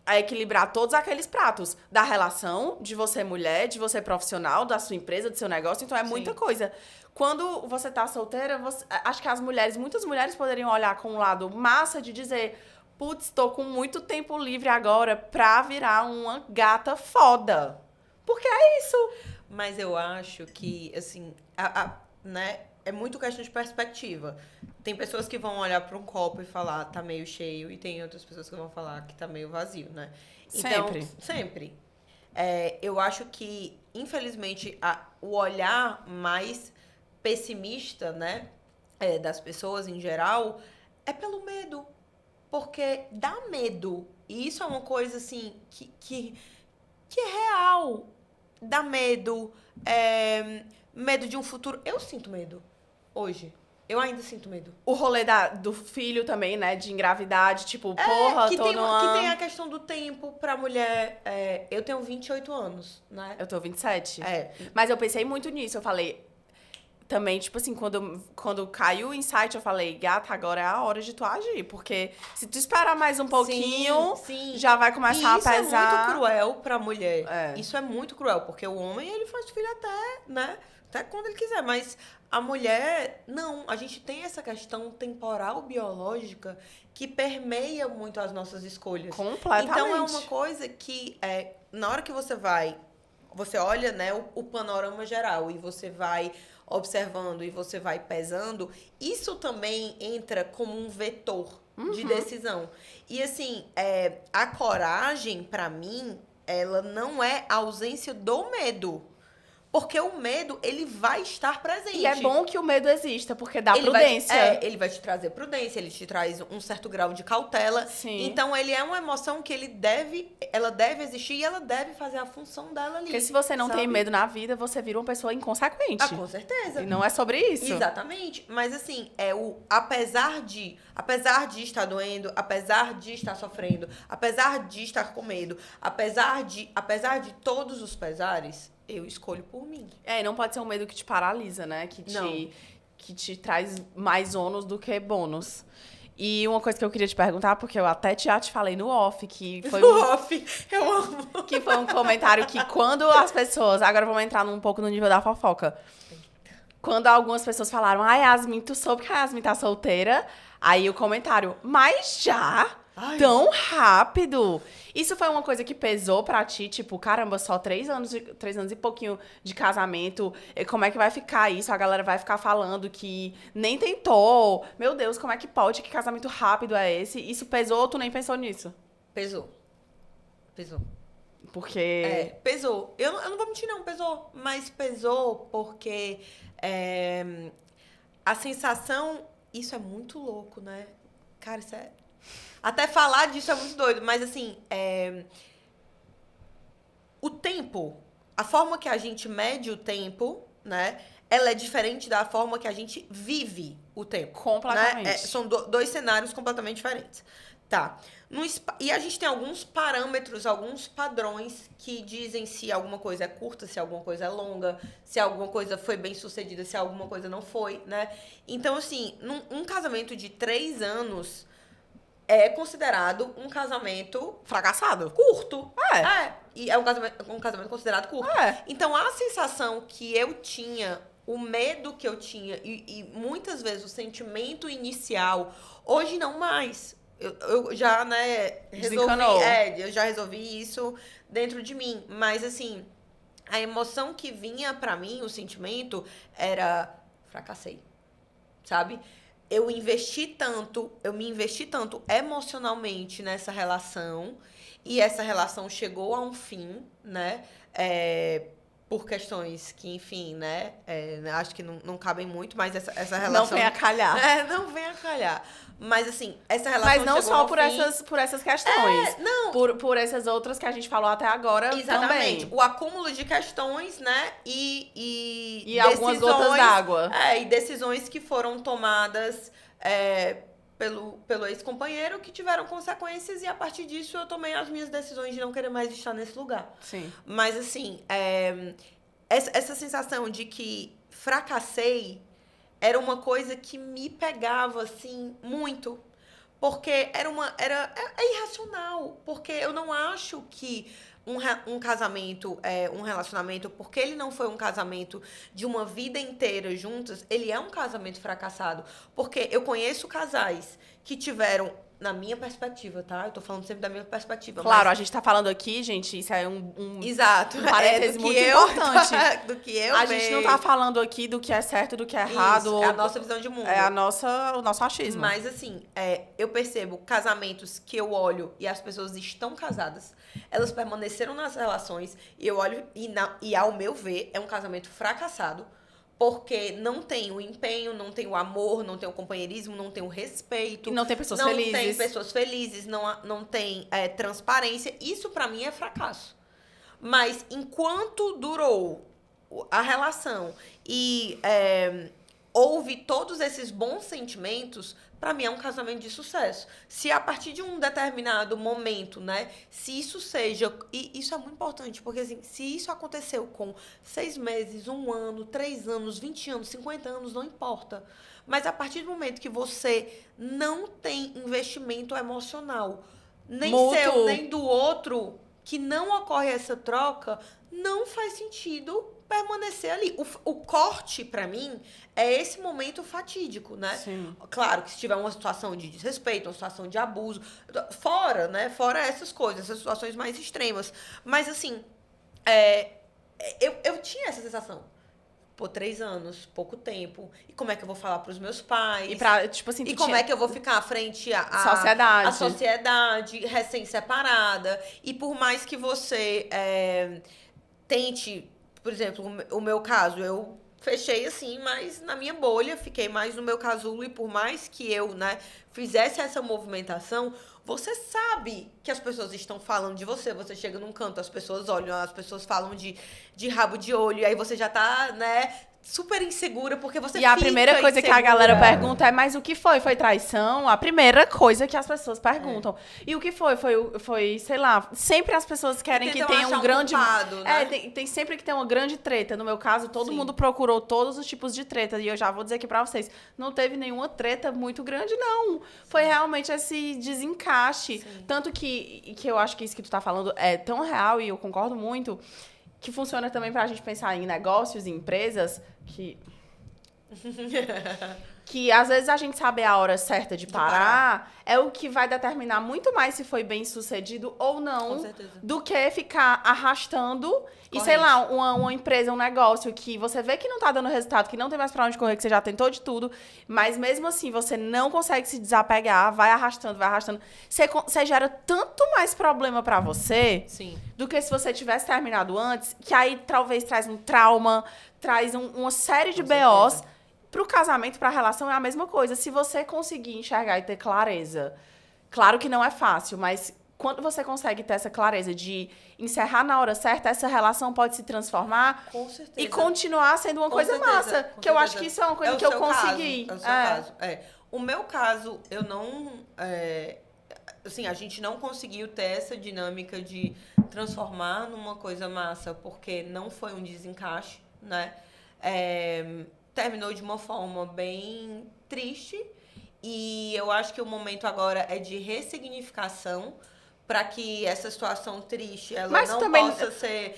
a equilibrar todos aqueles pratos. Da relação, de você mulher, de você profissional, da sua empresa, do seu negócio. Então, é muita coisa. Quando você tá solteira, acho que muitas mulheres poderiam olhar com um lado massa de dizer... Putz, tô com muito tempo livre agora pra virar uma gata foda. Porque é isso. Mas eu acho que, assim, né, é muito questão de perspectiva. Tem pessoas que vão olhar para um copo e falar, tá meio cheio, e tem outras pessoas que vão falar que tá meio vazio, né? Então, sempre. eu acho que, infelizmente, o olhar mais pessimista, né, das pessoas em geral, é pelo medo. Porque dá medo. E isso é uma coisa, assim, que é real. Dá medo. Medo de um futuro. Eu sinto medo hoje. Eu ainda sinto medo. O rolê do filho também, né? De engravidade, tipo, porra, que tô tem, numa... que tem a questão do tempo pra mulher. Eu tenho 28 anos, né? Eu tô 27. É. Mas eu pensei muito nisso. Eu falei... Também, tipo assim, quando caiu o insight, eu falei, gata, agora é a hora de tu agir. Porque se tu esperar mais um pouquinho, Sim. já vai começar a pesar. Isso é muito cruel pra mulher. É. Isso é muito cruel, porque o homem, ele faz filho até, né? Até quando ele quiser. Mas a mulher, não. A gente tem essa questão temporal biológica que permeia muito as nossas escolhas. Completamente. Então, é uma coisa que, na hora que você olha, né, o panorama geral e você vai observando e você vai pesando, isso também entra como um vetor de decisão. E assim, a coragem, pra mim, ela não é a ausência do medo. Porque o medo, ele vai estar presente. E é bom que o medo exista, porque dá Ele prudência. ele vai te trazer prudência, ele te traz um certo grau de cautela. Sim. Então, ele é uma emoção que ela deve existir e ela deve fazer a função dela ali. Porque se você não tem sabe? medo na vida, você vira uma pessoa inconsequente. Com certeza. E não é sobre isso. Exatamente. Mas assim, apesar de estar doendo, apesar de estar sofrendo, apesar de estar com medo, apesar de todos os pesares, eu escolho por mim. E não pode ser um medo que te paralisa, né? Que te traz mais ônus do que bônus. E uma coisa que eu queria te perguntar, porque eu até já te falei no off, que foi eu amo. que foi um comentário que quando as pessoas... Agora vamos entrar um pouco no nível da fofoca. Quando algumas pessoas falaram, Yasmin, tu soube que a Yasmin tá solteira? Aí o comentário, mas já? Ai. Tão rápido? Isso foi uma coisa que pesou pra ti? Tipo, caramba, só 3 anos e pouquinho de casamento. E como é que vai ficar isso? A galera vai ficar falando que nem tentou. Meu Deus, como é que pode? Que casamento rápido é esse? Isso pesou ou tu nem pensou nisso? Pesou. Porque... Pesou. Eu não vou mentir, não, pesou. Mas pesou porque a sensação... Isso é muito louco, né? Cara, isso é... Até falar disso é muito doido. Mas, assim, o tempo, a forma que a gente mede o tempo, né? Ela é diferente da forma que a gente vive o tempo. Completamente. Né? São dois cenários completamente diferentes. Tá. E a gente tem alguns parâmetros, alguns padrões que dizem se alguma coisa é curta, se alguma coisa é longa, se alguma coisa foi bem sucedida, se alguma coisa não foi, né? Então, assim, um casamento de 3 anos é considerado um casamento Fracassado. curto. E é um casamento considerado curto. Então, a sensação que eu tinha, o medo que eu tinha e muitas vezes o sentimento inicial, hoje não mais. Eu já, né, Desencanou. eu já resolvi isso dentro de mim. Mas, assim, a emoção que vinha pra mim, o sentimento, era fracassei, sabe? Eu me investi tanto emocionalmente nessa relação, e essa relação chegou a um fim, né? Por questões que, enfim, né? Acho que não cabem muito, mas essa relação... Não vem a calhar. Não vem a calhar. Mas, assim, essa relação Mas não chegou só ao fim. por essas questões. Não. Por essas outras que a gente falou até agora Exatamente. também. O acúmulo de questões, né? E algumas gotas d'água. E decisões que foram tomadas pelo ex-companheiro que tiveram consequências, e a partir disso eu tomei as minhas decisões de não querer mais estar nesse lugar. Sim. Mas, assim, essa sensação de que fracassei era uma coisa que me pegava, assim, muito. Porque é irracional. Porque eu não acho que um casamento, um relacionamento, porque ele não foi um casamento de uma vida inteira juntas, ele é um casamento fracassado. Porque eu conheço casais que tiveram na minha perspectiva, tá? Eu tô falando sempre da minha perspectiva. Claro, a gente tá falando aqui, gente, isso é Exato. parêntese do muito que importante. Do que eu A gente não tá falando aqui do que é certo, do que é errado. Isso, é a nossa visão de mundo. É o nosso achismo. Mas, assim, eu percebo casamentos que eu olho e as pessoas estão casadas, elas permaneceram nas relações, e eu olho e ao meu ver, é um casamento fracassado, porque não tem o empenho, não tem o amor, não tem o companheirismo, não tem o respeito. E não tem pessoas não felizes. Não tem pessoas felizes, não tem transparência. Isso, pra mim, é fracasso. Mas, enquanto durou a relação e houve todos esses bons sentimentos, pra mim é um casamento de sucesso. Se a partir de um determinado momento, né, se isso seja... E isso é muito importante, porque assim, se isso aconteceu com 6 meses, 1 ano, 3 anos, 20 anos, 50 anos, não importa. Mas a partir do momento que você não tem investimento emocional, nem seu, nem do outro, que não ocorre essa troca, não faz sentido permanecer ali. O corte, pra mim, é esse momento fatídico, né? Sim. Claro que se tiver uma situação de desrespeito, uma situação de abuso, fora, né? Fora essas coisas, essas situações mais extremas. Mas, assim, eu tinha essa sensação. Pô, 3 anos, pouco tempo. E como é que eu vou falar pros meus pais? E pra, tipo assim, E como é que eu vou ficar à frente sociedade. à sociedade, recém-separada? E por mais que você tente, por exemplo, o meu caso, eu fechei assim, mas na minha bolha, fiquei mais no meu casulo, e por mais que eu, né, fizesse essa movimentação, você sabe que as pessoas estão falando de você. Você chega num canto, as pessoas olham, as pessoas falam de rabo de olho, e aí você já tá, né, super insegura, porque você fica E a primeira coisa que a galera pergunta é, mas o que foi? Foi traição? A primeira coisa que as pessoas perguntam. E o que foi? Foi, sei lá, sempre as pessoas querem que tenha um grande... culpado, né? Tem sempre que ter uma grande treta. No meu caso, todo mundo procurou todos os tipos de treta. E eu já vou dizer aqui pra vocês, não teve nenhuma treta muito grande, não. Foi realmente esse desencaixe. Sim. Tanto que eu acho que isso que tu tá falando é tão real, e eu concordo muito, que funciona também pra gente pensar em negócios e empresas que às vezes a gente saber a hora certa de parar é o que vai determinar muito mais se foi bem sucedido ou não, do que ficar arrastando. E, sei lá, uma empresa, um negócio que você vê que não tá dando resultado, que não tem mais pra onde correr, que você já tentou de tudo, mas mesmo assim você não consegue se desapegar, vai arrastando. Você gera tanto mais problema pra você do que se você tivesse terminado antes, que aí talvez traz um trauma, traz uma série de BOs. Pro casamento, pra relação, é a mesma coisa. Se você conseguir enxergar e ter clareza, claro que não é fácil, mas quando você consegue ter essa clareza de encerrar na hora certa, essa relação pode se transformar e continuar sendo uma coisa massa. Que eu acho que isso é uma coisa que eu consegui. É o seu caso. O meu caso, eu não... assim, a gente não conseguiu ter essa dinâmica de transformar numa coisa massa, porque não foi um desencaixe, né? Terminou de uma forma bem triste, e eu acho que o momento agora é de ressignificação, para que essa situação triste ela não possa ser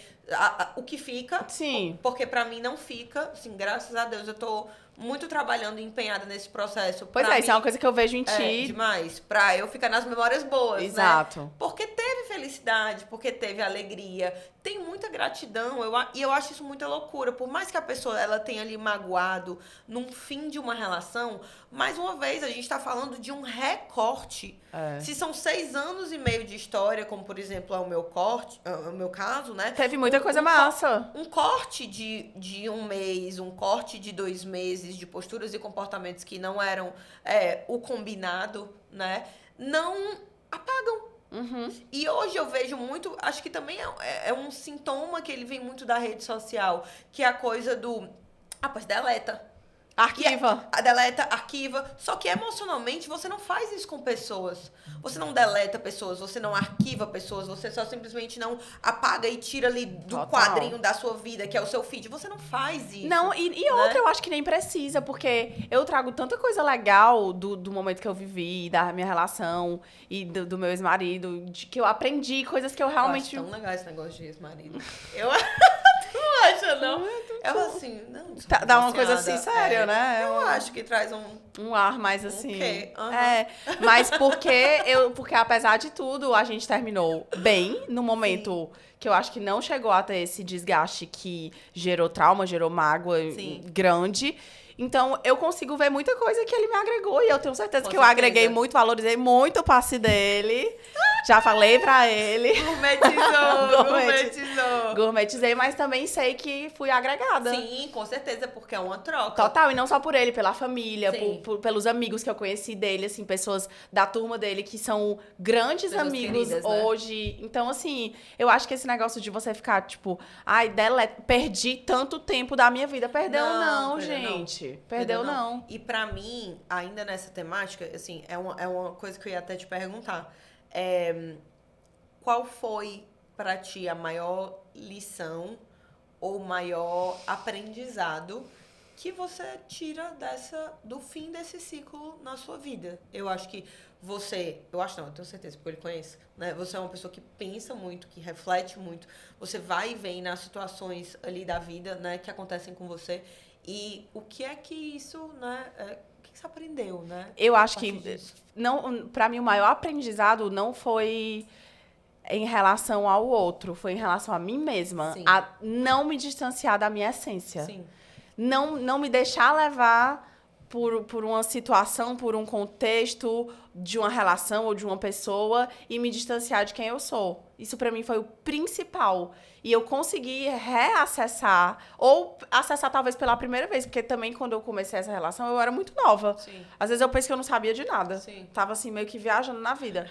o que fica. Sim. Porque para mim não fica, assim, graças a Deus eu tô muito trabalhando e empenhada nesse processo. Pois é, isso é uma coisa que eu vejo em ti. Demais. Pra eu ficar nas memórias boas, Exato. né? Porque teve felicidade, porque teve alegria, tem muita gratidão, e eu acho isso muita loucura. Por mais que a pessoa ela tenha ali magoado num fim de uma relação, mais uma vez, a gente tá falando de um recorte. Se são 6 anos e meio de história, como por exemplo é o meu caso, né? Teve muita coisa massa. Um corte de 1 mês, um corte de 2 meses, de posturas e comportamentos que não eram o combinado, né? Não apagam. E hoje eu vejo muito, acho que também é um sintoma que ele vem muito da rede social, que é a coisa do, pois deleta. Arquiva. Deleta, arquiva. Só que emocionalmente você não faz isso com pessoas. Você não deleta pessoas, você não arquiva pessoas, você só simplesmente não apaga e tira ali do quadrinho da sua vida, que é o seu feed. Você não faz isso. Não, e outra eu acho que nem precisa, porque eu trago tanta coisa legal do momento que eu vivi, da minha relação e do meu ex-marido, que eu aprendi, coisas que eu realmente... Eu acho tão legal esse negócio de ex-marido. Tu acha? nada, não. Eu assim, não. Dá uma coisa assim, séria, né? Eu acho que traz um ar mais assim. quê? Uhum. Mas porque apesar de tudo, a gente terminou bem no momento que eu acho que não chegou a ter esse desgaste que gerou trauma, gerou mágoa grande. Então, eu consigo ver muita coisa que ele me agregou. E eu tenho certeza que eu agreguei muito, valorizei muito o passe dele. Já falei pra ele. Gourmetizei, mas também sei que fui agregada. Sim, com certeza, porque é uma troca. Total, e não só por ele, pela família, pelos amigos que eu conheci dele, assim, pessoas da turma dele que são grandes pessoas amigos queridas, hoje. Né? Então, assim, eu acho que esse negócio de você ficar, tipo, ai, perdi tanto tempo da minha vida. Perdeu não, gente. Perdeu não. E pra mim, ainda nessa temática, assim, é uma coisa que eu ia até te perguntar. Qual foi pra ti a maior lição ou maior aprendizado que você tira do fim desse ciclo na sua vida? Eu acho que eu tenho certeza, porque eu lhe conheço, né? Você é uma pessoa que pensa muito, que reflete muito, você vai e vem nas situações ali da vida, né, que acontecem com você. E o que é que isso, né? O que você aprendeu, né? Eu acho que, pra mim, o maior aprendizado não foi em relação ao outro, foi em relação a mim mesma. Sim. A não me distanciar da minha essência. Sim. Não me deixar levar por uma situação, por um contexto de uma relação ou de uma pessoa e me distanciar de quem eu sou. Isso pra mim foi o principal. E eu consegui reacessar, ou acessar talvez pela primeira vez, porque também quando eu comecei essa relação eu era muito nova. Sim. Às vezes eu penso que eu não sabia de nada. Sim. Tava assim meio que viajando na vida.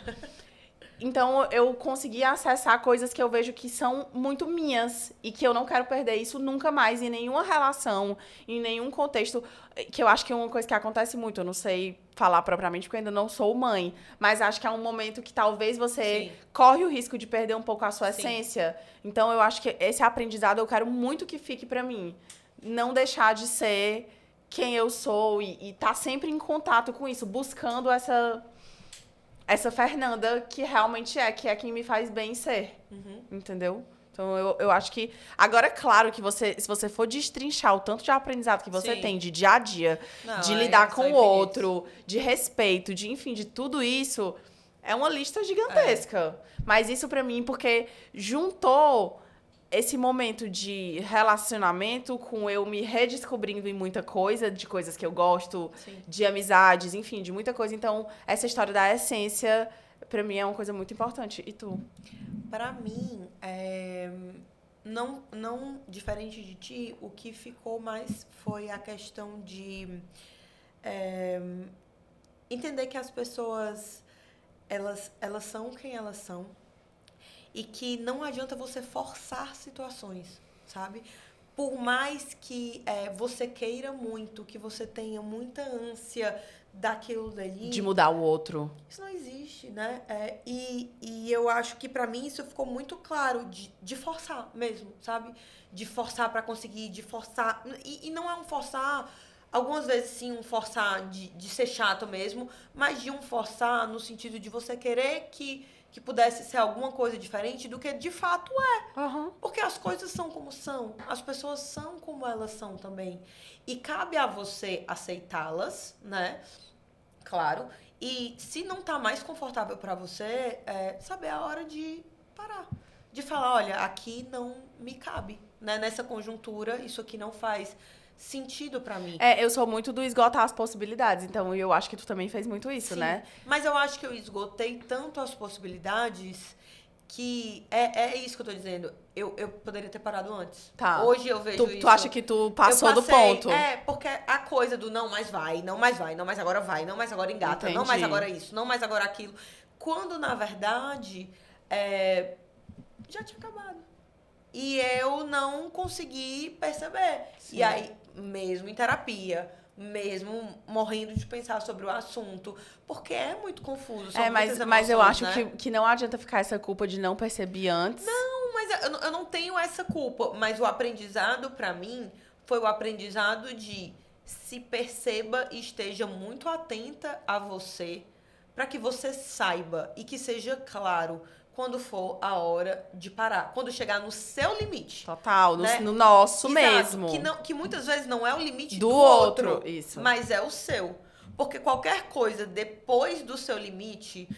Então, eu consegui acessar coisas que eu vejo que são muito minhas e que eu não quero perder isso nunca mais em nenhuma relação, em nenhum contexto, que eu acho que é uma coisa que acontece muito, eu não sei falar propriamente porque eu ainda não sou mãe, mas acho que é um momento que talvez você corre o risco de perder um pouco a sua essência. Então, eu acho que esse aprendizado eu quero muito que fique pra mim. Não deixar de ser quem eu sou e tá sempre em contato com isso, buscando essa Fernanda que realmente que é quem me faz bem ser. Uhum. Entendeu? Então, eu acho que... Agora, é claro que se você for destrinchar o tanto de aprendizado que você tem de dia a dia, de lidar com o outro, de respeito, enfim, de tudo isso, é uma lista gigantesca. Mas isso pra mim, porque juntou esse momento de relacionamento com eu me redescobrindo em muita coisa, de coisas que eu gosto, de amizades, enfim, de muita coisa. Então, essa história da essência, pra mim, é uma coisa muito importante. E tu? Pra mim, não diferente de ti, o que ficou mais foi a questão de entender que as pessoas, elas são quem elas são. E que não adianta você forçar situações, sabe? Por mais que você queira muito, que você tenha muita ânsia daquilo dali... De mudar o outro. Isso não existe, né? E eu acho que pra mim isso ficou muito claro, de forçar mesmo, sabe? De forçar pra conseguir, de forçar... E não é um forçar... Algumas vezes, sim, um forçar de ser chato mesmo, mas de um forçar no sentido de você querer que pudesse ser alguma coisa diferente do que de fato é. Uhum. Porque as coisas são como são. As pessoas são como elas são também. E cabe a você aceitá-las, né? Claro. E se não tá mais confortável para você, saber a hora de parar. De falar, olha, aqui não me cabe. Né? Nessa conjuntura, isso aqui não faz sentido pra mim. Eu sou muito do esgotar as possibilidades, então eu acho que tu também fez muito isso, né? Mas eu acho que eu esgotei tanto as possibilidades que é isso que eu tô dizendo. Eu poderia ter parado antes. Tá. Hoje eu vejo isso. Tu acha que tu passou do ponto? Porque a coisa do não mais vai, não mais vai, não mais agora vai, não mais agora engata, Entendi. Não mais agora isso, não mais agora aquilo. Quando, na verdade, já tinha acabado. E eu não consegui perceber. Sim. E aí, mesmo em terapia, mesmo morrendo de pensar sobre o assunto, porque é muito confuso. Mas eu acho que não adianta ficar essa culpa de não perceber antes. Não, mas eu não tenho essa culpa. Mas o aprendizado, pra mim, foi o aprendizado de se perceba e esteja muito atenta a você, para que você saiba e que seja claro quando for a hora de parar. Quando chegar no seu limite. Total, né? no nosso Exato, mesmo. que muitas vezes não é o limite Do do outro, outro, isso. mas é o seu. Porque qualquer coisa depois do seu limite,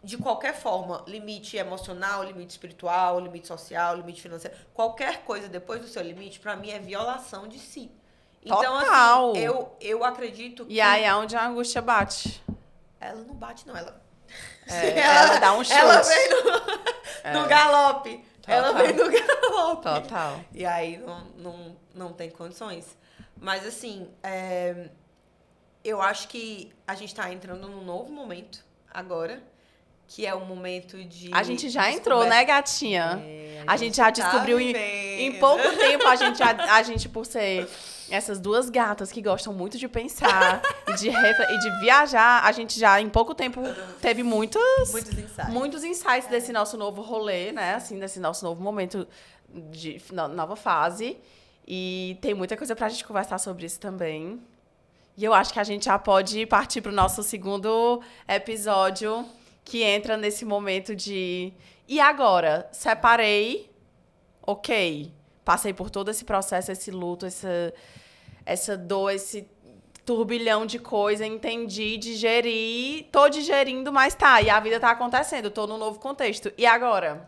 de qualquer forma, limite emocional, limite espiritual, limite social, limite financeiro, qualquer coisa depois do seu limite, pra mim é violação de si. Então, Total. assim, eu acredito que... E aí é onde a angústia bate. Ela não bate, não. Ela... Ela dá um chute. Ela vem no galope. Total. Ela vem no galope. Total. E aí não tem condições. Mas, assim, eu acho que a gente tá entrando num novo momento agora, que é o momento de... A gente já entrou, né, gatinha? A gente já tá descobriu em pouco tempo, a gente, por ser essas duas gatas que gostam muito de pensar e de viajar, a gente já, em pouco tempo, teve muitos insights desse nosso novo rolê, né? Assim, desse nosso novo momento de nova fase. E tem muita coisa pra gente conversar sobre isso também. E eu acho que a gente já pode partir pro nosso segundo episódio, que entra nesse momento de... E agora? Separei, ok. Passei por todo esse processo, esse luto, essa dor, esse turbilhão de coisa, entendi, digeri, tô digerindo, mas tá, e a vida tá acontecendo, tô num novo contexto. E agora?